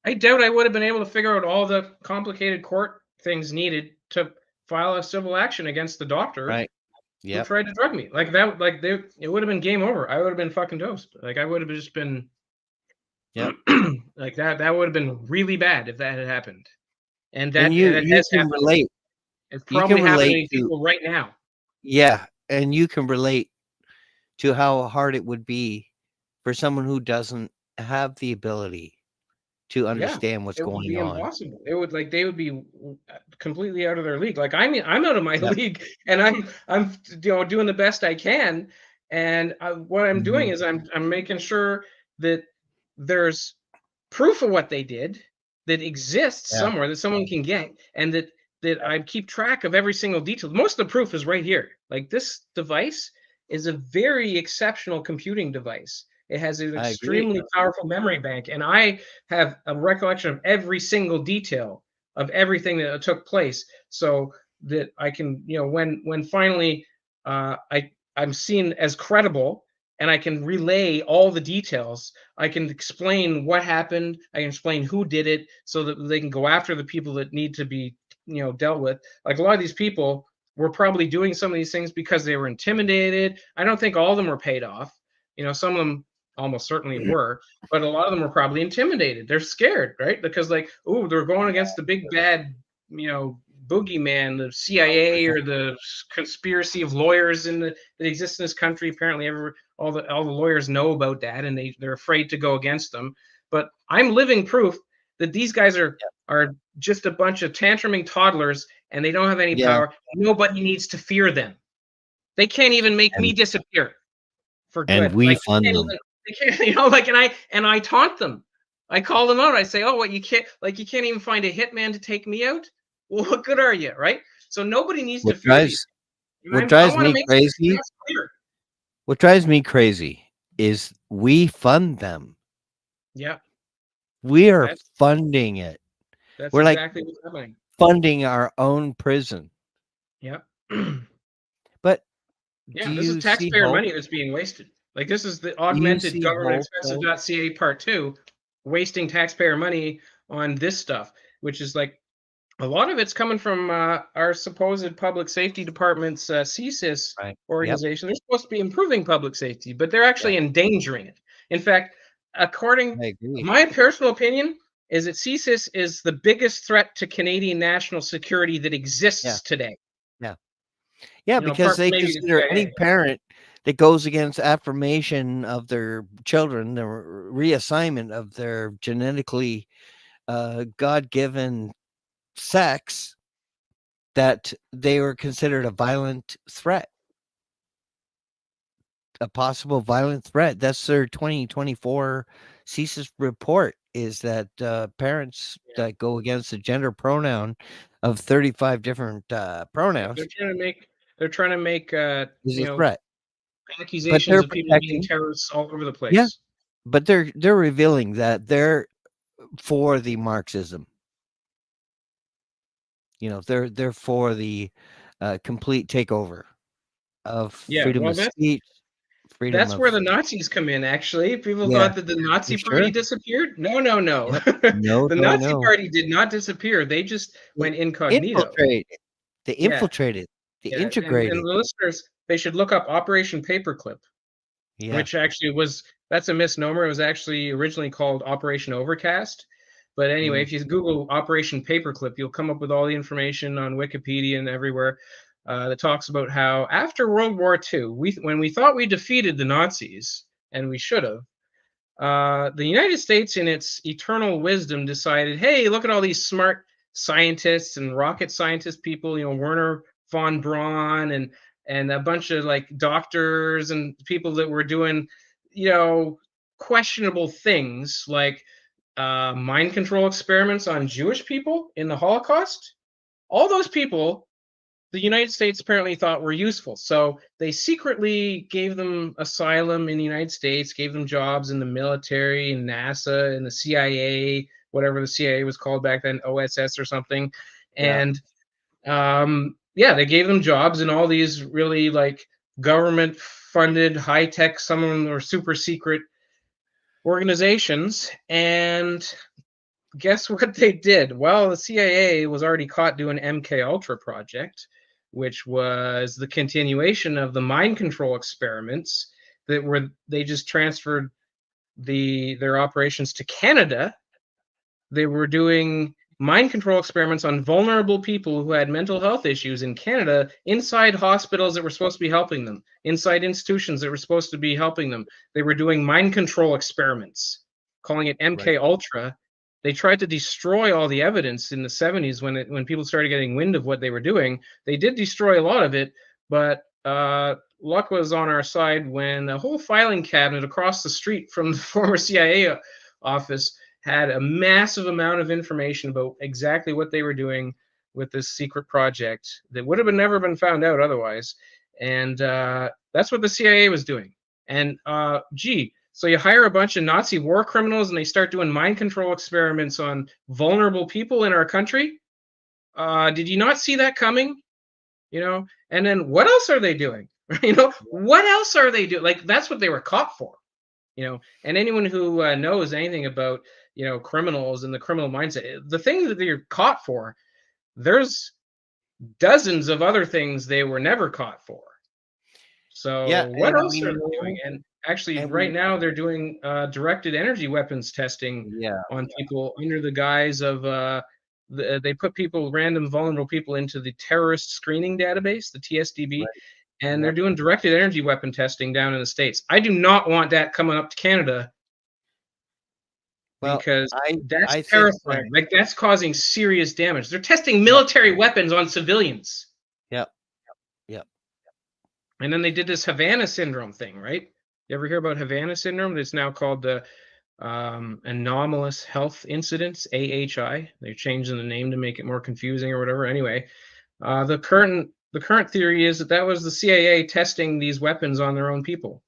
I doubt I would have been able to figure out all the complicated court things needed to file a civil action against the doctor who tried to drug me. Like that, it would have been game over. I would have been fucking toast. Like I would have just been like that would have been really bad if that had happened. And that you can relate. It's probably happening to people right now. Yeah, and you can relate to how hard it would be for someone who doesn't have the ability to understand what's going on. It would be impossible. It would, like, they would be completely out of their league. Like, I mean, I'm out of my league, and I'm doing the best I can. And what I'm doing is I'm making sure that there's proof of what they did that exists somewhere that someone can get, and that I keep track of every single detail. Most of the proof is right here. Like, this device is a very exceptional computing device. It has an extremely powerful memory bank, and I have a recollection of every single detail of everything that took place, so that I can, when finally I'm seen as credible, and I can relay all the details. I can explain what happened. I can explain who did it, so that they can go after the people that need to be, dealt with. Like, a lot of these people were probably doing some of these things because they were intimidated. I don't think all of them were paid off. Some of them almost certainly were, but a lot of them were probably intimidated. They're scared, right? Because like, oh, they're going against the big bad, boogeyman, the CIA, or the conspiracy of lawyers that exist in this country. Apparently, all the lawyers know about that, and they're afraid to go against them. But I'm living proof that these guys are just a bunch of tantruming toddlers, and they don't have any power. Nobody needs to fear them. They can't even make me disappear for good. And we fund them. They can't, and I taunt them. I call them out. I say, "Oh, what, you can't even find a hitman to take me out? Well, what good are you, right?" So nobody needs to fear these. What drives me crazy? What drives me crazy is we fund them. Yeah, we are funding it. That's We're exactly what's happening. Funding our own prison. Yeah. But this is taxpayer money that's being wasted. Like, this is the augmented government expenses.ca part 2, wasting taxpayer money on this stuff, which is like a lot of it's coming from our supposed public safety department's CSIS organization. They're supposed to be improving public safety, but they're actually endangering it. In fact, my personal opinion is that CSIS is the biggest threat to Canadian national security that exists today. Yeah, because they consider any parent that goes against affirmation of their children, the reassignment of their genetically God-given sex, that they were considered a violent threat, a possible violent threat. That's their 2024 CSIS report, is that parents that go against the gender pronoun of 35 different pronouns. They're trying to make is a threat. Accusations of people being terrorists all over the place. Yeah, but they're revealing that they're for the Marxism. They're for the complete takeover of freedom of speech. That's where the Nazis come in, actually. People thought that the Nazi party disappeared. No. The Nazi party did not disappear. They just went incognito. They infiltrated. They integrated. And the listeners, they should look up Operation Paperclip, which actually that's a misnomer. It was actually originally called Operation Overcast. But anyway, if you Google Operation Paperclip, you'll come up with all the information on Wikipedia and everywhere that talks about how after World War II, when we thought we defeated the Nazis, and we should have, the United States, in its eternal wisdom, decided, hey, look at all these smart scientists and rocket scientist people, Werner von Braun and a bunch of like doctors and people that were doing, questionable things like mind control experiments on Jewish people in the Holocaust. All those people, the United States apparently thought were useful. So they secretly gave them asylum in the United States, gave them jobs in the military, in NASA, in the CIA, whatever the CIA was called back then, OSS or something. And they gave them jobs in all these really like government funded, high tech, some of them were super secret organizations. And guess what they did? Well, the CIA was already caught doing MK Ultra project, which was the continuation of the mind control experiments they just transferred their operations to Canada. They were doing mind control experiments on vulnerable people who had mental health issues in Canada, inside hospitals that were supposed to be helping them, inside institutions that were supposed to be helping them. They were doing mind control experiments, calling it MK Ultra. They tried to destroy all the evidence in the 70s when people started getting wind of what they were doing. They did destroy a lot of it, but luck was on our side when the whole filing cabinet across the street from the former CIA office had a massive amount of information about exactly what they were doing with this secret project that would have never been found out otherwise. And that's what the CIA was doing. And so you hire a bunch of Nazi war criminals and they start doing mind control experiments on vulnerable people in our country. Did you not see that coming? And then what else are they doing? What else are they doing? Like, that's what they were caught for. And anyone who knows anything about, criminals and the criminal mindset, the things that you're caught for, there's dozens of other things they were never caught for. Yeah, So what and else we are they doing? know, And actually, and right we now they're doing directed energy weapons testing yeah, on people under the guise of they put random vulnerable people into the terrorist screening database, the TSDB, right, and they're yep. doing directed energy weapon testing down in the States. I do not want that coming up to Canada Well, because that's I think terrifying. Like that's causing serious damage. They're testing yep, military weapons on civilians. yep, yep. And then they did this Havana syndrome thing, right? You ever hear about Havana syndrome? It's now called the anomalous health incidents, AHI. They're changing the name to make it more confusing or whatever. Anyway, the current theory is that that was the CIA testing these weapons on their own people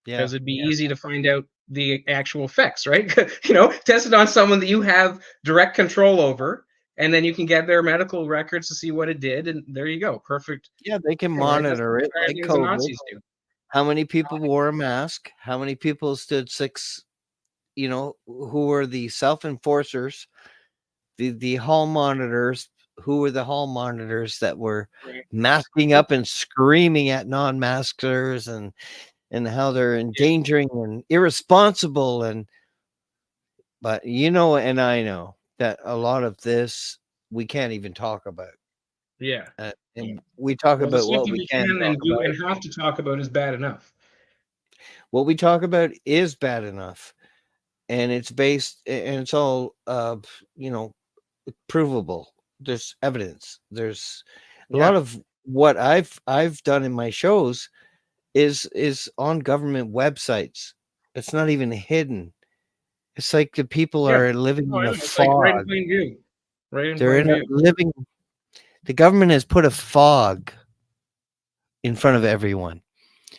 Yeah. because it'd be easy to find out the actual effects, right? Test it on someone that you have direct control over, and then you can get their medical records to see what it did, and there you go, perfect. Yeah, they can Right? That's monitor what it the like things the COVID. Nazis do. How many people wore a mask? How many people stood 6, who were the self-enforcers, the hall monitors, who were the hall monitors that were Right. masking up and screaming at non-maskers and how they're endangering and irresponsible but and I know that a lot of this we can't even talk about. Yeah. And we talk Well, the about stuff what that we we can can talk and do about. and have to talk about is bad enough. What we talk about is bad enough, and it's based and it's all you know provable. There's evidence. There's a lot Yeah. of what I've done in my shows is on government websites. It's not even hidden. It's like the people Yeah. are living No, in I a know. It's like right in fog. plain view. Right in They're plain in a view. living. The government has put a fog in front of everyone,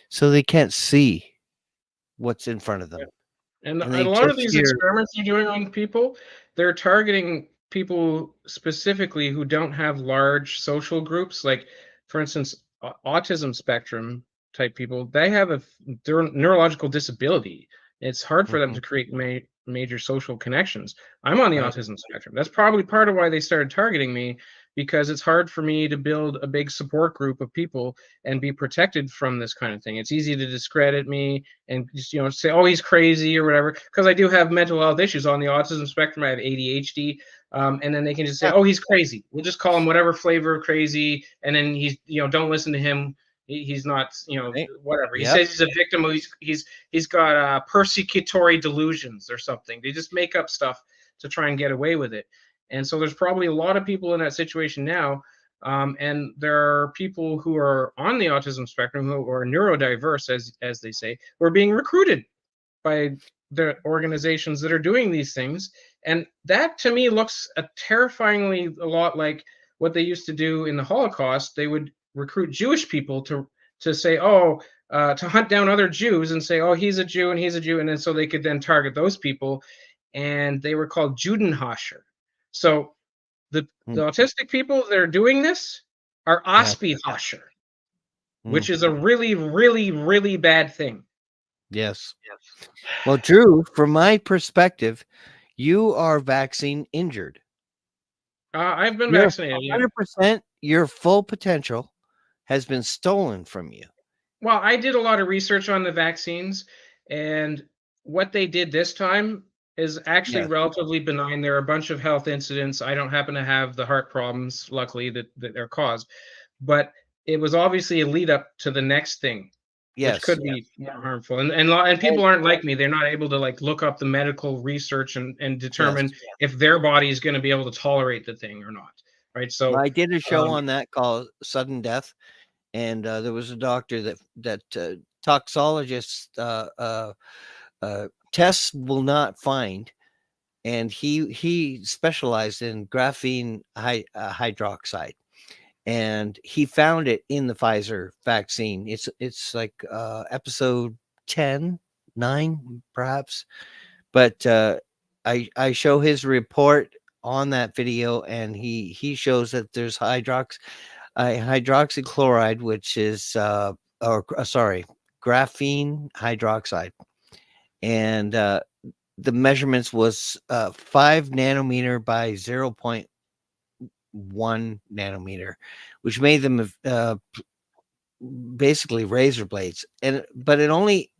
so they can't see what's in front of Yeah. them, And and a they lot of just these hear. experiments you're doing on people, they're targeting people specifically who don't have large social groups. Like, for instance, autism spectrum type people, they have neurological disability. It's hard for them Mhm, to create major social connections. I'm on the right. autism spectrum. That's probably part of why they started targeting me because it's hard for me to build a big support group of people and be protected from this kind of thing. It's easy to discredit me and just say, oh, he's crazy or whatever, because I do have mental health issues on the autism spectrum. I have ADHD. And then they can just say, Yeah, oh, he's crazy. We'll just call him whatever flavor of crazy, and then he's don't listen to him. He's not right. whatever. He Yep. says he's a victim. He's got persecutory delusions or something. They just make up stuff to try and get away with it. And so there's probably a lot of people in that situation now. And there are people who are on the autism spectrum who are neurodiverse, as they say, who are being recruited by the organizations that are doing these things. And that to me looks terrifyingly a lot like what they used to do in the Holocaust. They would recruit Jewish people to say, oh, to hunt down other Jews and say, oh, he's a Jew and he's a Jew, and then so they could then target those people, and they were called Judenhascher. So the Mm, autistic people that are doing this are yeah. Ospihascher, which Mm, is a really, really, really bad thing. yes. Well, Drew, from my perspective, you are vaccine injured. I've been Your vaccinated, yeah. 100%, your full potential has been stolen from you. Well, I did a lot of research on the vaccines, and what they did this time is actually Yes. relatively benign. There are a bunch of health incidents. I don't happen to have the heart problems, luckily, that are caused, but it was obviously a lead up to the next thing, which Yes. could be more harmful. And And people aren't like me; they're not able to like look up the medical research and yes. determine if their body is going to be able to tolerate the thing or not. Right? Well, So, I did a show um, on that called Sudden Death, and there was a doctor that toxologists tests will not find, and he specialized in graphene hydroxide, and he found it in the Pfizer vaccine. It's like episode 10, 9, perhaps, but I show his report on that video, and he shows that there's hydroxychloride, which is sorry, graphene hydroxide, and the measurements was 5 nanometer by 0.1 1 nanometer, which made them basically razor blades. But it only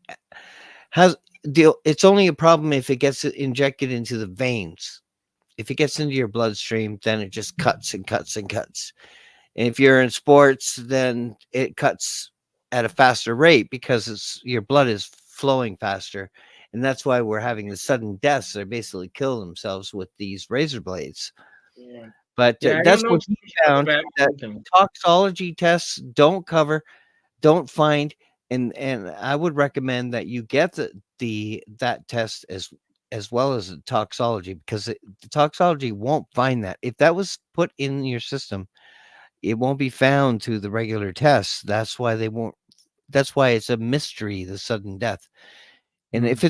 has it's only a problem if it gets injected into the veins. If it gets into your bloodstream, then it just cuts and cuts and cuts. And if you're in sports, then it cuts at a faster rate because your blood is flowing faster. And that's why we're having the sudden deaths. They basically kill themselves with these razor blades. Yeah. But Yeah, I don't that's know what too he much about found, the that vaccine thing. toxology tests don't find, and I would recommend that you get that test as well as the toxology, because the toxology won't find that. If that was put in your system, it won't be found to the regular tests. That's why they won't. That's why it's a mystery, the sudden death. And Mm. if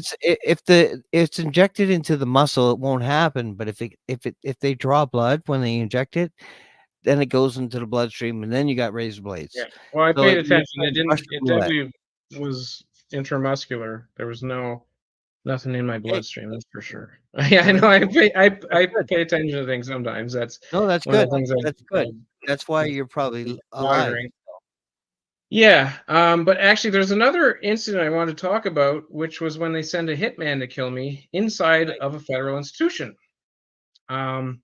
it's injected into the muscle, it won't happen. But if they draw blood when they inject it, then it goes into the bloodstream, and then you got razor Yeah. blades. Well, I So paid you're attention. It playing didn't. Russian It roulette. definitely was intramuscular. There was nothing in my Hey, bloodstream. That's for sure. Yeah, I well, know. that's I good. pay attention to things sometimes. That's No, that's one of good. the things That's I good. That's why you're probably alive. monitoring. Yeah, but actually, there's another incident I want to talk about, which was when they send a hitman to kill me inside Right. of a federal institution. Um,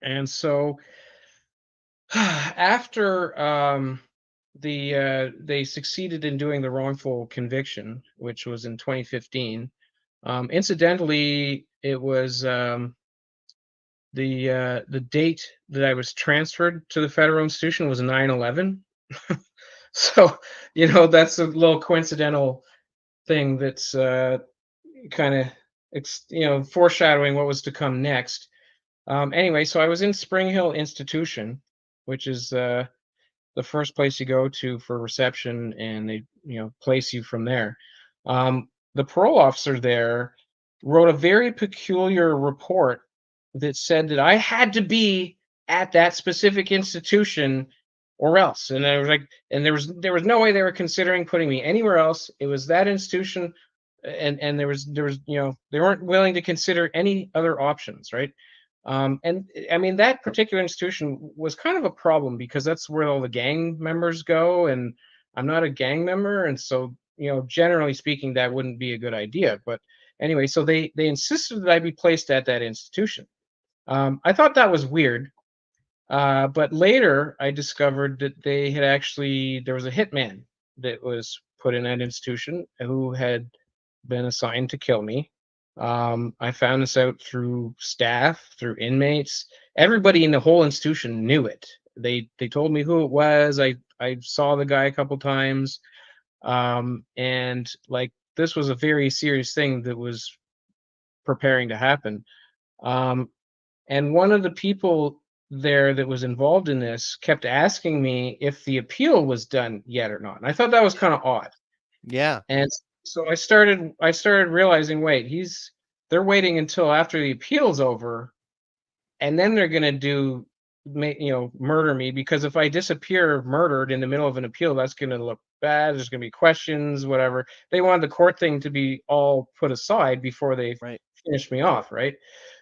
and so after they succeeded in doing the wrongful conviction, which was in 2015. Incidentally, it was the date that I was transferred to the federal institution was 9/11. So that's a little coincidental thing that's kind of foreshadowing what was to come next. Anyway, so I was in Spring Hill Institution, which is the first place you go to for reception, and they place you from there. The parole officer there wrote a very peculiar report that said that I had to be at that specific institution or else. And I was like, and there was no way they were considering putting me anywhere else. It was that institution, and there was they weren't willing to consider any other options, right? And I mean, that particular institution was kind of a problem because that's where all the gang members go, and I'm not a gang member, and so generally speaking, that wouldn't be a good idea. But anyway, so they insisted that I be placed at that institution. I thought that was weird, but later I discovered that there was a hitman that was put in that institution who had been assigned to kill me. I found this out through staff, through inmates. Everybody in the whole institution knew it. They told me who it was. I saw the guy a couple times, and like this was a very serious thing that was preparing to happen. Um, and one of the people there that was involved in this kept asking me if the appeal was done yet or not. And I thought that was kind of odd. Yeah. And so I started realizing, wait, they're waiting until after the appeal's over, and then they're gonna murder me, because if I disappear murdered in the middle of an appeal, that's gonna look bad. There's gonna be questions, whatever. They wanted the court thing to be all put aside before they Right. finish me off, right?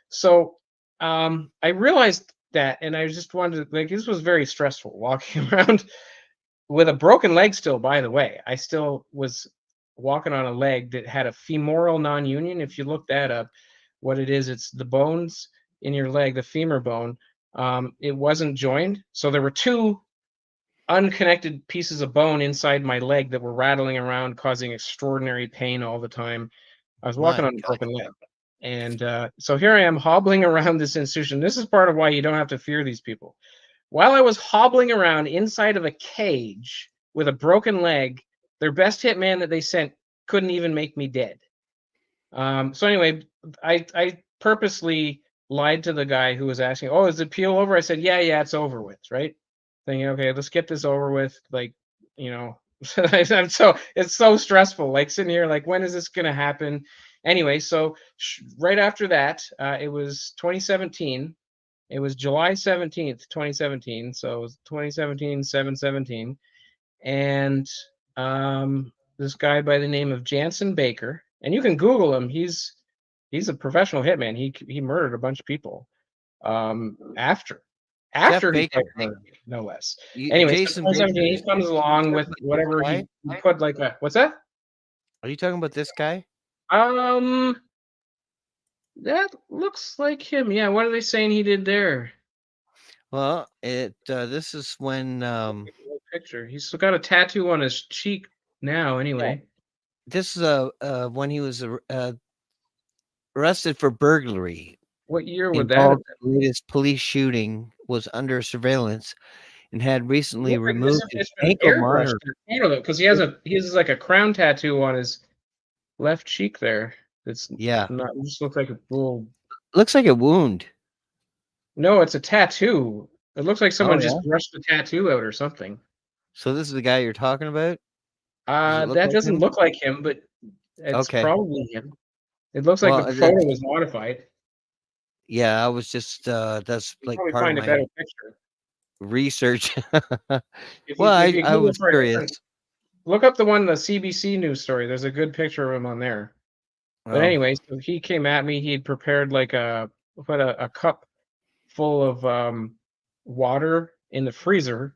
So I realized that, and I just wanted to, like, this was very stressful walking around with a broken leg still, by the way. I still was walking on a leg that had a femoral non-union. If you look that up, what it is, it's the bones in your leg, the femur bone. It wasn't joined. So there were two unconnected pieces of bone inside my leg that were rattling around, causing extraordinary pain all the time. I was walking My on a God. broken leg. And so here I am hobbling around this institution. This is part of why you don't have to fear these people. While I was hobbling around inside of a cage with a broken leg, their best hitman that they sent couldn't even make me dead. So anyway, I purposely lied to the guy who was asking, "Oh, is the appeal over?" I said, "Yeah, it's over with." Right? Thinking, okay, let's get this over with. Like, you know, it's so stressful. Like sitting here, like, when is this gonna happen? Anyway, so right after that, it was 2017. It was July 17th, 2017. So it was 2017, 7/17. And this guy by the name of Jansen Baker, and you can Google him. He's a professional hitman. He murdered a bunch of people after. after he Baker. got murdered, no less. Anyway, so Jason Baker. 2017, he comes along with whatever he put like a, what's that? Are you talking about this guy? That looks like him. Yeah, what are they saying he did there? Well, this is when Picture. He's still got a tattoo on his cheek now. Anyway, this is when he was arrested for burglary. What year would that involved in the latest police shooting, was under surveillance, and had recently removed his ankle monitor. Because he has like a crown tattoo on his left cheek there. It's Yeah, not. It just looks like a little. looks like a wound. No, it's a tattoo. It looks like someone just yeah? brushed the tattoo out or something. So this is the guy you're talking about? Does it look That like doesn't him? look like him, but it's Okay. probably him. It looks like Well, the photo was modified. Yeah, I was just that's You like probably part of find a my better picture. research. If Well, you I Google was for it, curious. look up the CBC news story. There's a good picture of him on there. But Oh, anyway, so he came at me. He'd prepared like a cup full of water in the freezer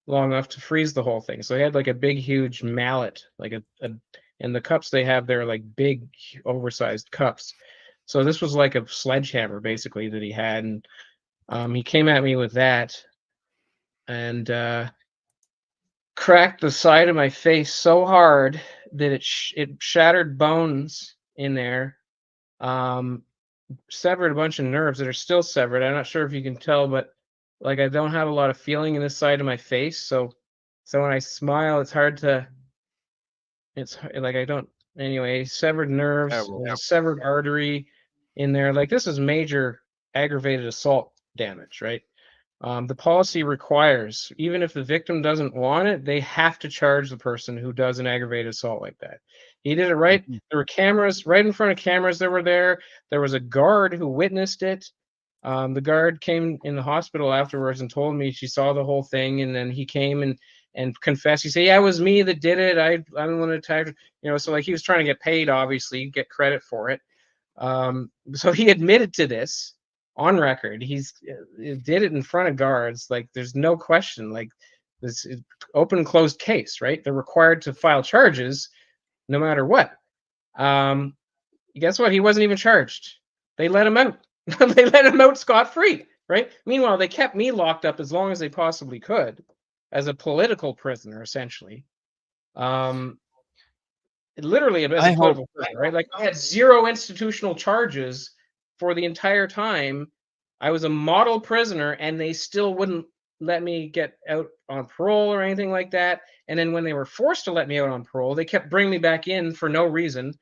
long enough to freeze the whole thing. So he had like a big, huge mallet, like and the cups they have there are like big, oversized cups. So this was like a sledgehammer basically that he had, and he came at me with that and cracked the side of my face so hard that it shattered bones in there. Severed a bunch of nerves that are still severed. I'm not sure if you can tell, but like I don't have a lot of feeling in this side of my face, so when I smile, it's hard to. It's like I don't. Anyway, severed nerves, terrible. there's a severed artery in there. Like this is major aggravated assault damage, right? The policy requires, even if the victim doesn't want it, they have to charge the person who does an aggravated assault like that. He did it right. Mhm. There were cameras right in front of cameras that were there. There was a guard who witnessed it. The guard came in the hospital afterwards and told me she saw the whole thing, and then he came and confessed. He said, "Yeah, it was me that did it. I don't want to attack." So like he was trying to get paid, obviously, get credit for it. So he admitted to this on record. He's did it in front of guards. Like there's no question. Like this open and closed case, right? They're required to file charges no matter what. Guess what? He wasn't even charged. They let him out. They let him out scot-free, right? Meanwhile, they kept me locked up as long as they possibly could as a political prisoner, essentially. Literally as a political prisoner, right? Like I had zero institutional charges for the entire time. I was a model prisoner, and they still wouldn't let me get out on parole or anything like that. And then when they were forced to let me out on parole, they kept bringing me back in for no reason.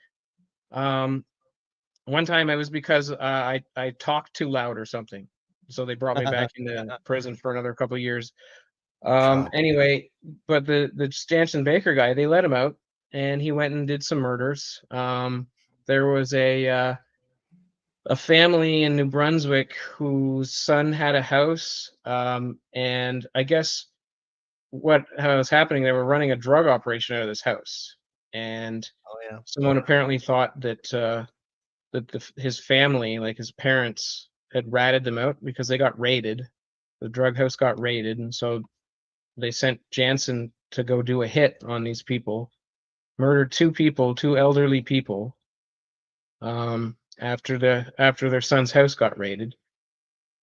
One time it was because I talked too loud or something, so they brought me back into prison for another couple of years. Anyway, but the Stanton Baker guy, they let him out, and he went and did some murders. There was a family in New Brunswick whose son had a house, and I guess how was happening, they were running a drug operation out of this house, and Oh yeah. someone apparently thought that his family, like his parents, had ratted them out because they got raided. The drug house got raided, and so they sent Jansen to go do a hit on these people, murdered two elderly people, after their son's house got raided.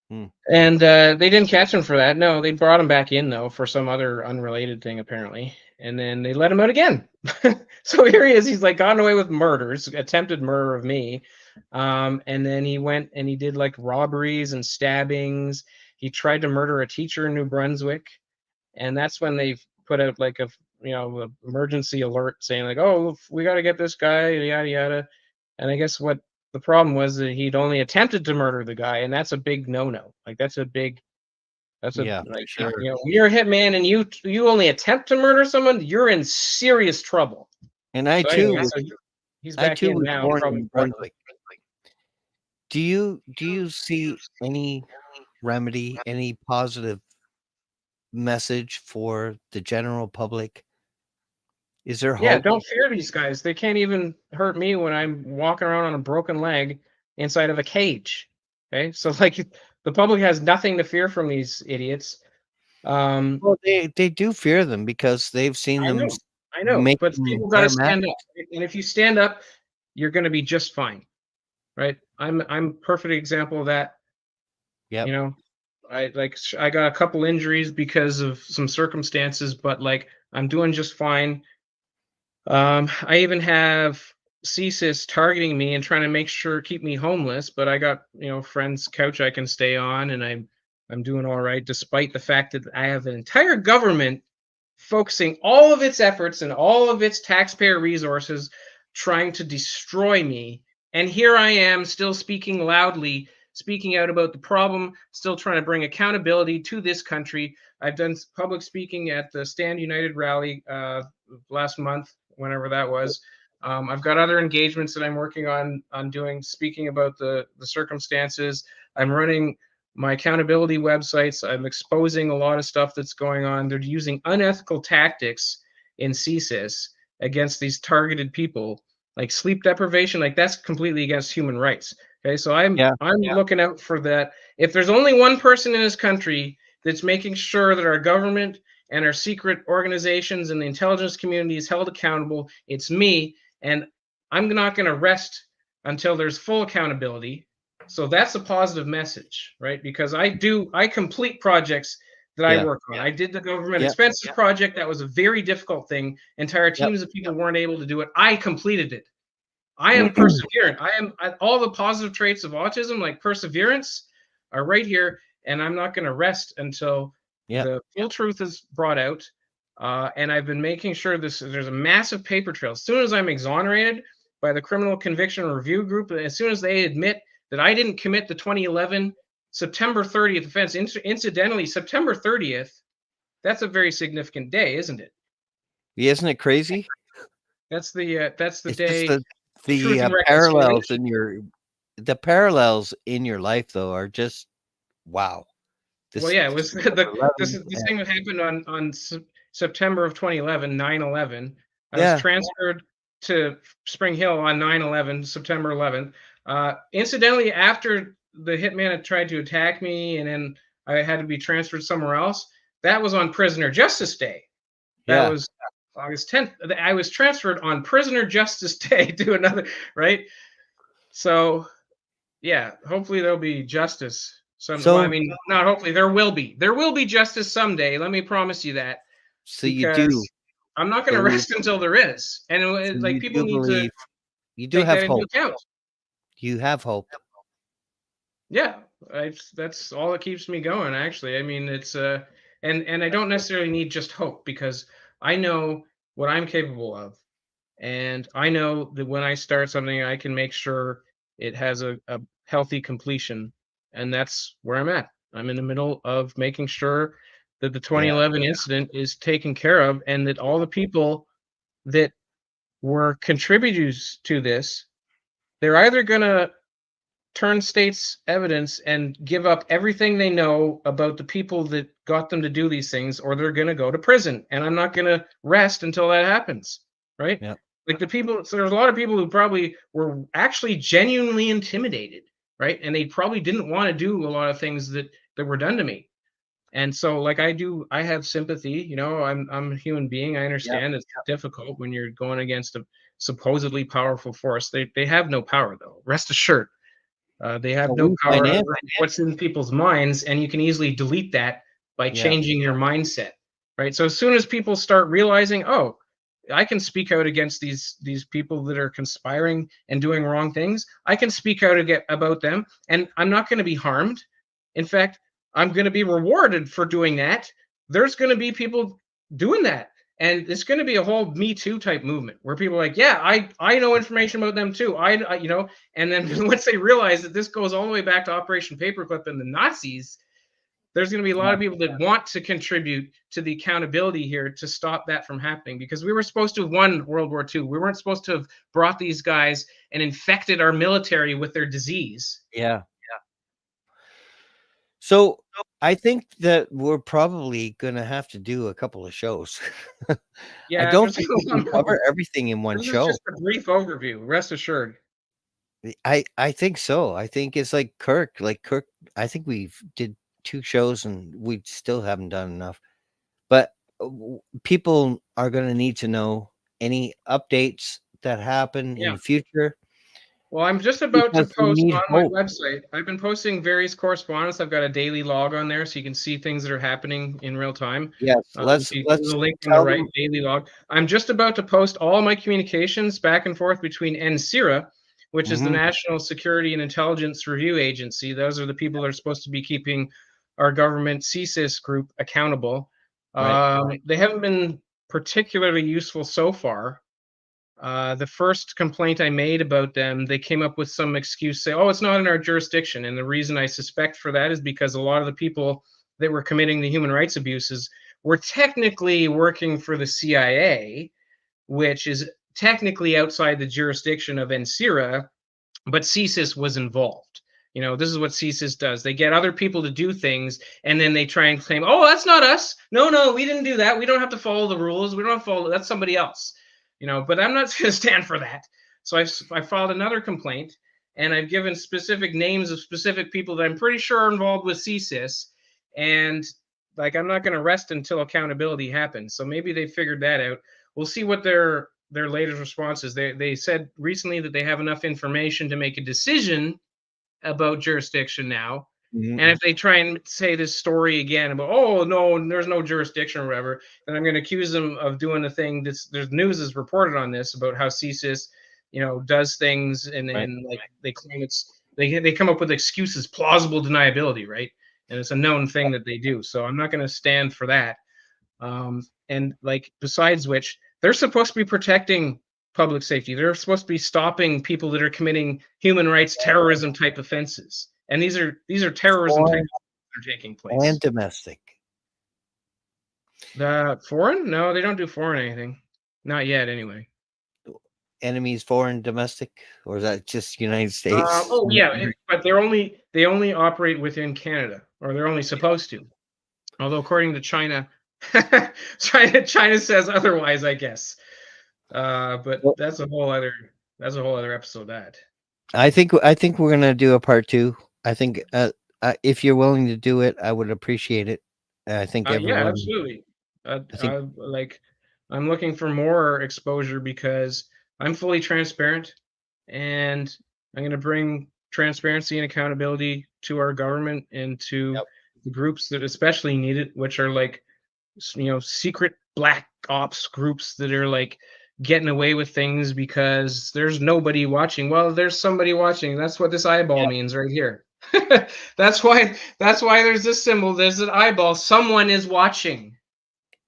And they didn't catch him for that. No, they brought him back in though for some other unrelated thing apparently, and then they let him out again. So here he is. He's like gotten away with murders, attempted murder of me, and then he went and he did like robberies and stabbings. He tried to murder a teacher in New Brunswick, and that's when they put out like a emergency alert saying like, oh, we got to get this guy, yada yada. And I guess what the problem was that he'd only attempted to murder the guy, and that's a big no-no. Like that's a Yeah, like sure. you're a hitman and you only attempt to murder someone, you're in serious trouble. And I So too anyway, was, he's I back too in was now. born Probably in Brunswick. Do you see any remedy, any positive message for the general public? Is there Yeah, hope? don't fear these guys. They can't even hurt me when I'm walking around on a broken leg inside of a cage. Okay, so like The public has nothing to fear from these idiots. Well, they do fear them because they've seen them I know, make but them people got to parametric. stand up, and if you stand up, you're going to be just fine, right? I'm perfect example of that. Yep. You know, I got a couple injuries because of some circumstances, but like I'm doing just fine. I even have CSIS targeting me and trying to make sure keep me homeless, but I got friends' couch I can stay on, and I'm doing all right despite the fact that I have an entire government focusing all of its efforts and all of its taxpayer resources trying to destroy me. And here I am still speaking loudly, speaking out about the problem, still trying to bring accountability to this country. I've done public speaking at the Stand United rally last month, whenever that was. I've got other engagements that I'm working on doing, speaking about the circumstances. I'm running my accountability websites. I'm exposing a lot of stuff that's going on. They're using unethical tactics in CSIS against these targeted people, like sleep deprivation. Like that's completely against human rights. Okay, so I'm looking out for that. If there's only one person in this country that's making sure that our government and our secret organizations and the intelligence community is held accountable, it's me. And I'm not going to rest until there's full accountability. So that's a positive message, right? Because I complete projects that I work on. I did the government expenses project. That was a very difficult thing. Entire teams of people weren't able to do it. I completed it. I am perseverant. All the positive traits of autism, like perseverance, are right here, and I'm not going to rest until the full truth is brought out. And I've been making sure there's a massive paper trail. As soon as I'm exonerated by the Criminal Conviction Review Group, as soon as they admit that I didn't commit the 2011 September 30th offense, incidentally, September 30th, that's a very significant day, isn't it? Isn't it crazy? That's the It's day. just the parallels in your life though are just wow. Well, yeah, it was this thing that happened on September of 2011, 9/11. I was transferred to Spring Hill on 9/11, September 11th. Incidentally, after the hitman had tried to attack me, and then I had to be transferred somewhere else. That was on Prisoner Justice Day. That was August 10th. I was transferred on Prisoner Justice Day to another, right? So, yeah, hopefully there'll be justice. Well, I mean, not hopefully, there will be. There will be justice someday. Let me promise you that. So you do. I'm not going to rest until there is. And like people need to take that into account. You have hope. Yeah, that's all that keeps me going. Actually, I mean, it's and I don't necessarily need just hope, because I know what I'm capable of, and I know that when I start something, I can make sure it has a healthy completion, and that's where I'm at. I'm in the middle of making sure that the 2011 incident is taken care of, and that all the people that were contributors to this, they're either going to turn state's evidence and give up everything they know about the people that got them to do these things, or they're going to go to prison. And I'm not going to rest until that happens, right? Yeah. Like the people, so there's a lot of people who probably were actually genuinely intimidated, right? And they probably didn't want to do a lot of things that were done to me. And so, like, I have sympathy. I'm a human being. I understand it's difficult when you're going against a supposedly powerful force. They have no power, though. Rest assured. They have no power over what's in people's minds, and you can easily delete that by changing your mindset, right? So as soon as people start realizing, oh, I can speak out against these people that are conspiring and doing wrong things, I can speak out about them, and I'm not going to be harmed. In fact, I'm going to be rewarded for doing that. There's going to be people doing that. And it's going to be a whole Me Too type movement where people are like, yeah, I know information about them too. And then once they realize that this goes all the way back to Operation Paperclip and the Nazis, there's going to be a lot of people that want to contribute to the accountability here to stop that from happening, because we were supposed to have won World War II. We weren't supposed to have brought these guys and infected our military with their disease. Yeah. So I think that we're probably going to have to do a couple of shows. Yeah, I don't think we can cover everything in one show. This is just a brief overview, rest assured. I think so. I think it's like Kirk. Like Kirk, I think we've did 2 shows and we still haven't done enough. But people are going to need to know any updates that happen in Yeah. the future Well, I'm just about to because we post need on my hope. website. I've been posting various correspondence. I've got a daily log on there, so you can see things that are happening in real time. Yes, If you do let's the link on the tell right, them. daily log. I'm just about to post all my communications back and forth between NSERA, which is the Mhm, National Security and Intelligence Review Agency. Those are the people that are supposed to be keeping our government CSIS group accountable. right. They haven't been particularly useful so far. The first complaint I made about them, they came up with some excuse, say, "Oh, it's not in our jurisdiction." And the reason I suspect for that is because a lot of the people that were committing the human rights abuses were technically working for the CIA, which is technically outside the jurisdiction of NSERA, but CSIS was involved. This is what CSIS does. They get other people to do things, and then they try and claim, "Oh, that's not us. No, no, we didn't do that. We don't have to follow the rules. We don't have to follow. That's somebody else." But I'm not going to stand for that. So I filed another complaint, and I've given specific names of specific people that I'm pretty sure are involved with CSIS, and like I'm not going to rest until accountability happens. So maybe they figured that out. We'll see what their latest responses. They said recently that they have enough information to make a decision about jurisdiction now. And Mhm, if they try and say this story again about, oh no, there's no jurisdiction or whatever, then I'm going to accuse them of doing the thing that's there's news is reported on this about how CSIS, does things right. and like they claim they come up with excuses, plausible deniability, right? And it's a known thing that they do. So I'm not going to stand for that. And like besides which, they're supposed to be protecting public safety. They're supposed to be stopping people that are committing human rights terrorism type offenses. And these are terrorism type Foreign that are taking and place. domestic. The foreign? No, they don't do foreign anything. Not yet, anyway. Enemies, foreign, domestic, or is that just United States? Oh yeah, but they only operate within Canada, or they're only supposed to. Although according to China, China says otherwise, I guess. But Well, that's a whole other episode. That. I think we're gonna do a part 2. I think if you're willing to do it, I would appreciate it. I think Yeah, everyone. absolutely. I think I'm looking for more exposure because I'm fully transparent, and I'm going to bring transparency and accountability to our government and to yep. the groups that especially need it, which are like secret black ops groups that are like getting away with things because there's nobody watching. Well, there's somebody watching. That's what this eyeball Yeah. means right here. That's why there's this symbol. There's an eyeball. Someone is watching.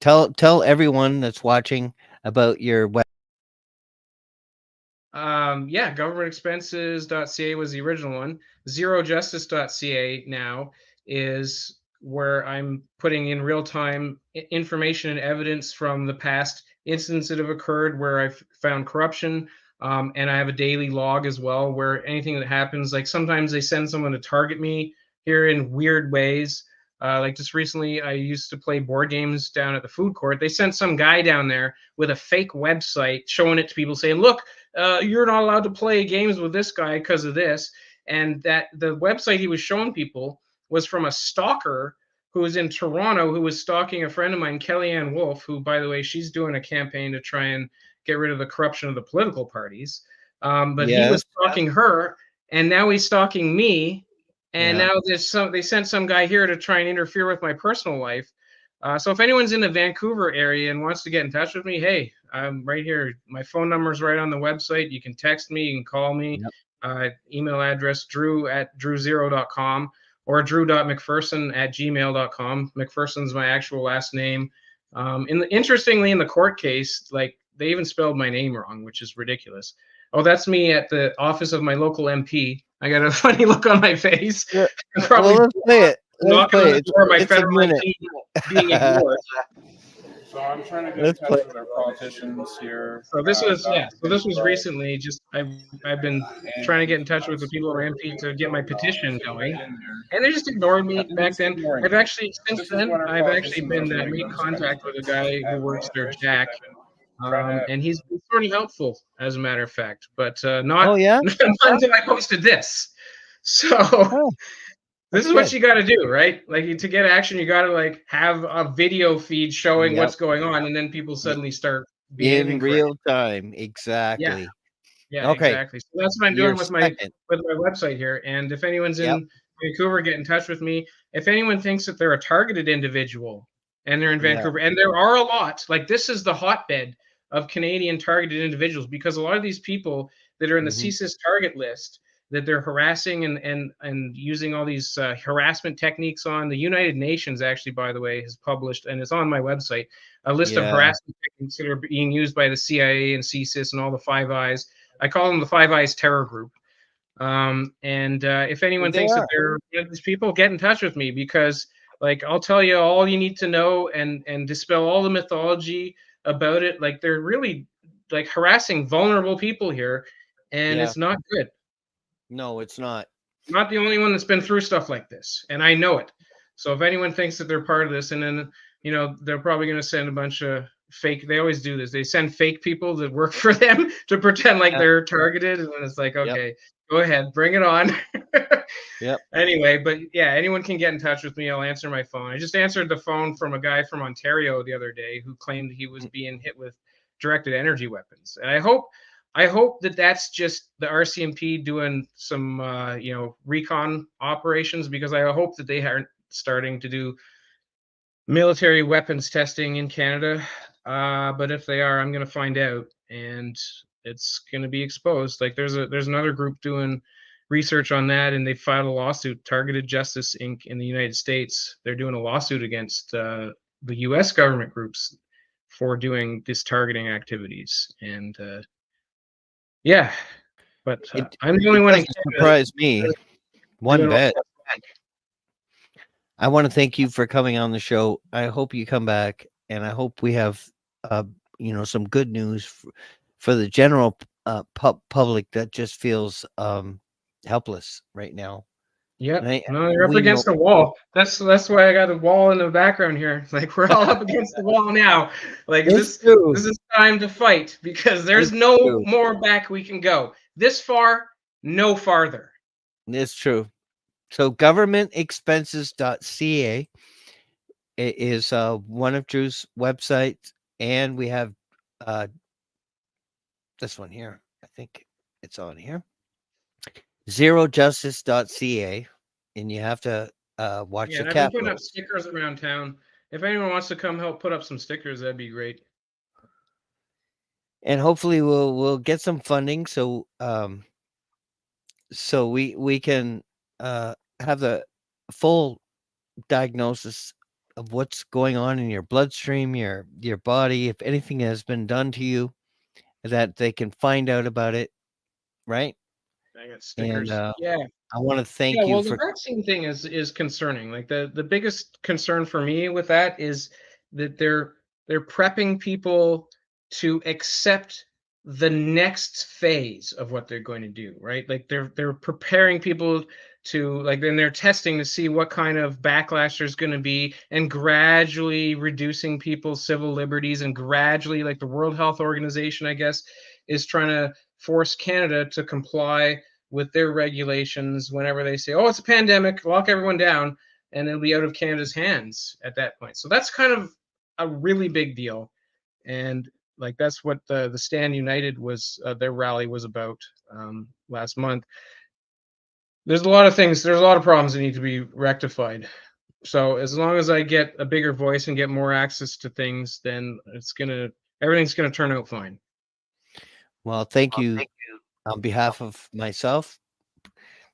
Tell everyone that's watching about your web. Yeah, governmentexpenses.ca was the original one. ZeroJustice.ca now is where I'm putting in real time information and evidence from the past incidents that have occurred where I've found corruption. And I have a daily log as well where anything that happens, like sometimes they send someone to target me here in weird ways. Like just recently, I used to play board games down at the food court. They sent some guy down there with a fake website showing it to people saying, look, you're not allowed to play games with this guy because of this. And that the website he was showing people was from a stalker who was in Toronto who was stalking a friend of mine, Kellyanne Wolf, who, by the way, she's doing a campaign to try and get rid of the corruption of the political parties. But he Yes. was stalking her, and now he's stalking me. And Yeah. now they sent some guy here to try and interfere with my personal life. So if anyone's in the Vancouver area and wants to get in touch with me, hey, I'm right here. My phone number is right on the website. You can text me, you can call me. Yep. Email address drew@drewzero.com or drew.mcpherson@gmail.com. McPherson's my actual last name. Interestingly, in the court case, like they even spelled my name wrong, which is ridiculous. Oh, that's me at the office of my local MP. I got a funny look on my face. Yeah. Probably Well, let's play it. Let's knocking on play the it. door of my It's a federal minute. MP being ignored. So I'm trying to get in Let's play. touch with our politicians here. So this was Dr. So this was Right. recently. Just I've been trying to get in touch with the people at my MP to get my petition going, and they just ignored me back then. I've actually since then I've actually been made contact with a guy who works there, Jack, And he's been sort of helpful, as a matter of fact, but not, Oh yeah. not until I posted this. So Oh, this that's is what good. you got to do, right? Like to get action, you got to like have a video feed showing Yep. what's going on, and then people suddenly start behaving In correctly. real time. Yeah, Exactly. yeah, Okay. exactly. So that's what I'm Your doing with my second. website here. And if anyone's Yep. in Vancouver, get in touch with me. If anyone thinks that they're a targeted individual and they're in Yeah. Vancouver, and there are a lot, like this is the hotbed of Canadian targeted individuals, because a lot of these people that are in the Mhm. CSIS target list, that they're harassing and using all these harassment techniques on. The United Nations, actually, by the way, has published, and it's on my website, a list of Yeah. harassment techniques that are being used by the CIA and CSIS and all the Five Eyes. I call them the Five Eyes terror group. If anyone They thinks that are. they're these people, get in touch with me, because like I'll tell you all you need to know and dispel all the mythology about it. Like they're really like harassing vulnerable people here, and Yeah. it's not good. No, it's not. I'm not the only one that's been through stuff like this, and I know it. So if anyone thinks that they're part of this, and then they're probably going to send a bunch of fake. They always do this. They send fake people that work for them to pretend like Yep. they're targeted, and then it's like, Yep. okay, go ahead, bring it on. Yep. Anyway, but yeah, anyone can get in touch with me. I'll answer my phone. I just answered the phone from a guy from Ontario the other day who claimed he was being hit with directed energy weapons, and I hope that that's just the RCMP doing some recon operations, because I hope that they aren't starting to do military weapons testing in Canada. But if they are, I'm going to find out, and it's going to be exposed. Like there's another group doing research on that, and they filed a lawsuit, Targeted Justice Inc. in the United States. They're doing a lawsuit against the U.S. government groups for doing this targeting activities, and yeah. But I'm the only It one in doesn't Canada surprise me that's one doing all bit. that. I want to thank you for coming on the show. I hope you come back, and I hope we have, some good news for the general public that just feels helpless right now. Yep. And No, you're up we know, against the wall. That's why I got a wall in the background here. Like we're all up against the wall now. Like it's true. this is time to fight, because there's It's no true. more back we can go. This far, no farther. It's true. So governmentexpenses.ca is one of Drew's websites, and we have this one here. I think it's on here. ZeroJustice.ca, and you have to watch Yeah, the and I've been putting up capitals. stickers around town. If anyone wants to come help put up some stickers, that'd be great. And hopefully we'll get some funding so we can have the full diagnosis of what's going on in your bloodstream, your body, if anything has been done to you, that they can find out about it, right? I got And stickers. Yeah. I want to Yeah, thank you well, the for vaccine thing is concerning. Like the biggest concern for me with that is that they're prepping people to accept the next phase of what they're going to do, right? Like they're preparing people to like then they're testing to see what kind of backlash there's going to be, and gradually reducing people's civil liberties, and gradually, like the World Health Organization, I guess, is trying to force Canada to comply with their regulations whenever they say, oh, it's a pandemic, lock everyone down, and it'll be out of Canada's hands at that point. So that's kind of a really big deal. And like that's what the Stand United was, their rally was about last month. There's a lot of things, there's a lot of problems that need to be rectified. So as long as I get a bigger voice and get more access to things, then everything's gonna turn out fine. well, thank you on behalf of myself,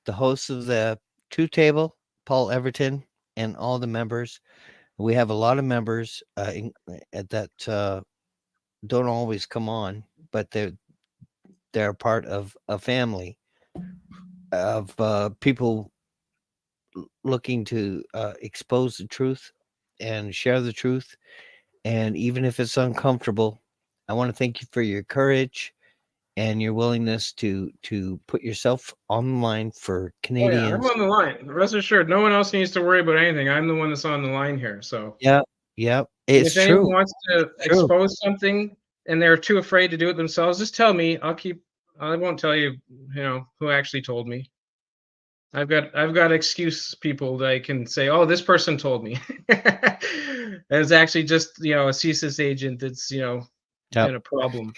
the host of the Two Table, Paul Everton, and all the members. We have a lot of members that don't always come on, but they're part of a family of people looking to expose the truth and share the truth. And even if it's uncomfortable, I want to thank you for your courage and your willingness to put yourself on the line for Oh yeah, I'm Canadians. on the line. Rest assured, no one else needs to worry about anything. I'm the one that's on the line here. So Yeah, if it's anyone true. wants to True. expose something, and they're too afraid to do it themselves, just tell me. I won't tell you, who actually told me. I've got excuse people that I can say, oh, this person told me. And it's actually just, a CSIS agent that's, Yep. been a problem.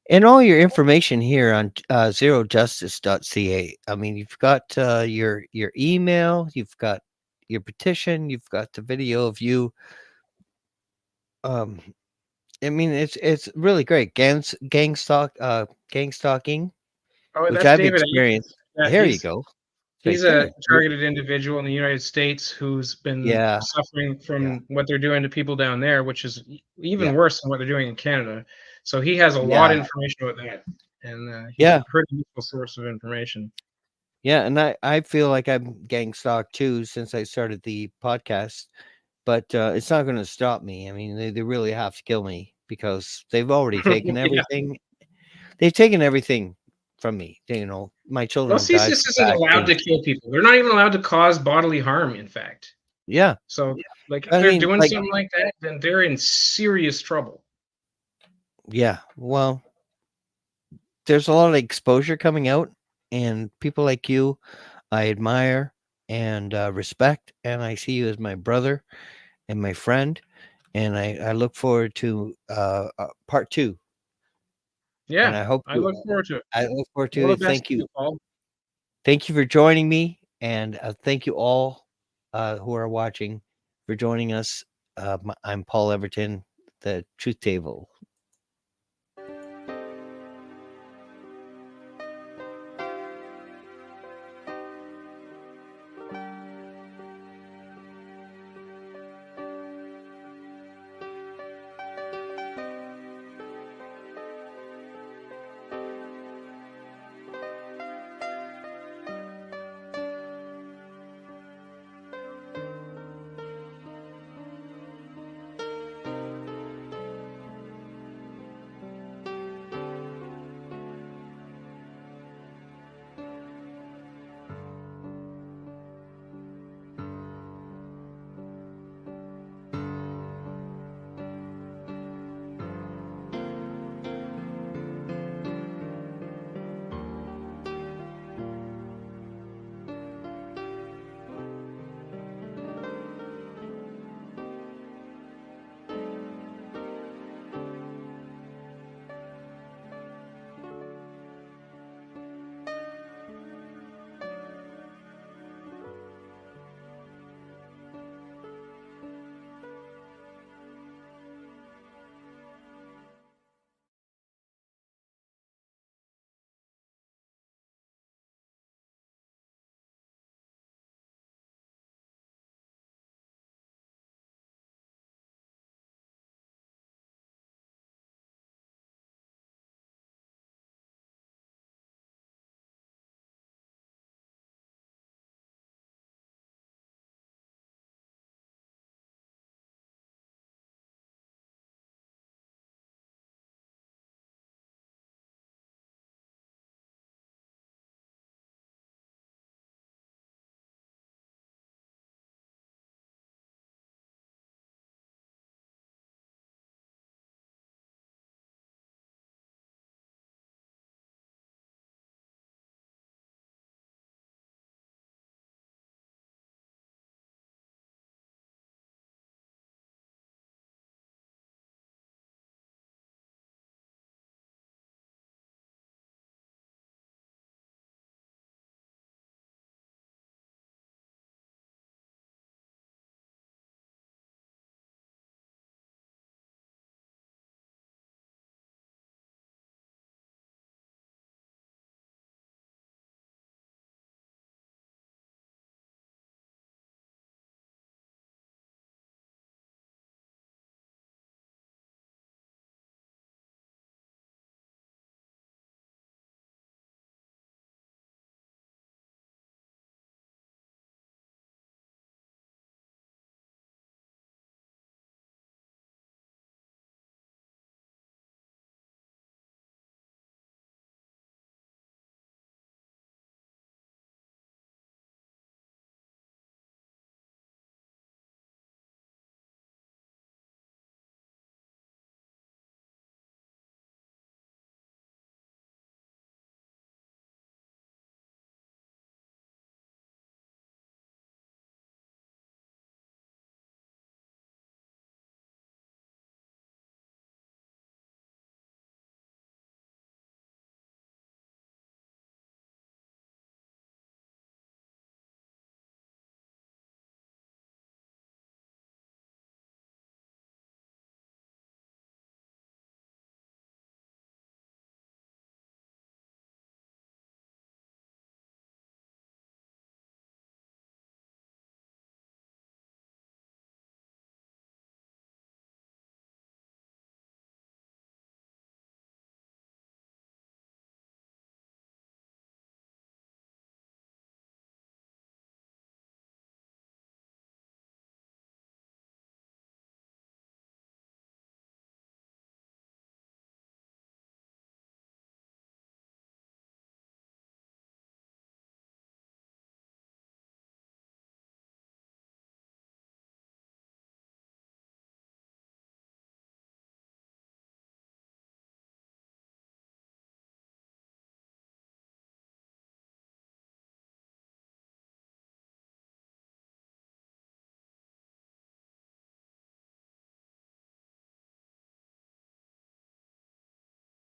And all your information here on ZeroJustice.ca. I mean, you've got your email, you've got your petition, you've got the video of you. I mean, it's really great. Gang stalking, Oh, which that's I've David experienced. Yeah, Here you go. he's Right a there. targeted individual in the United States who's been Yeah. suffering from Yeah. what they're doing to people down there, which is even Yeah. worse than what they're doing in Canada. So he has a lot of information about that, and he's Yeah. a pretty useful source of information. Yeah, and I feel like I'm gang stalked too since I started the podcast, but it's not going to stop me. I mean, they really have to kill me because they've already taken Yeah. everything. They've taken everything from me. My Well, children have died CSIS from isn't allowed to vaccines. kill people. They're not even allowed to cause bodily harm, in fact. Yeah, So, like, if I they're mean, doing like, something like that, then they're in serious trouble. yeah. Well, there's a lot of exposure coming out, and people like you, I admire and respect, and I see you as my brother and my friend, and I look forward to part 2. And Yeah, I hope I look forward to it. I look forward to All the it. best Thank to you. you, Paul. Thank you for joining me, and thank you all who are watching for joining us. I'm Paul Everton, the Truth Table.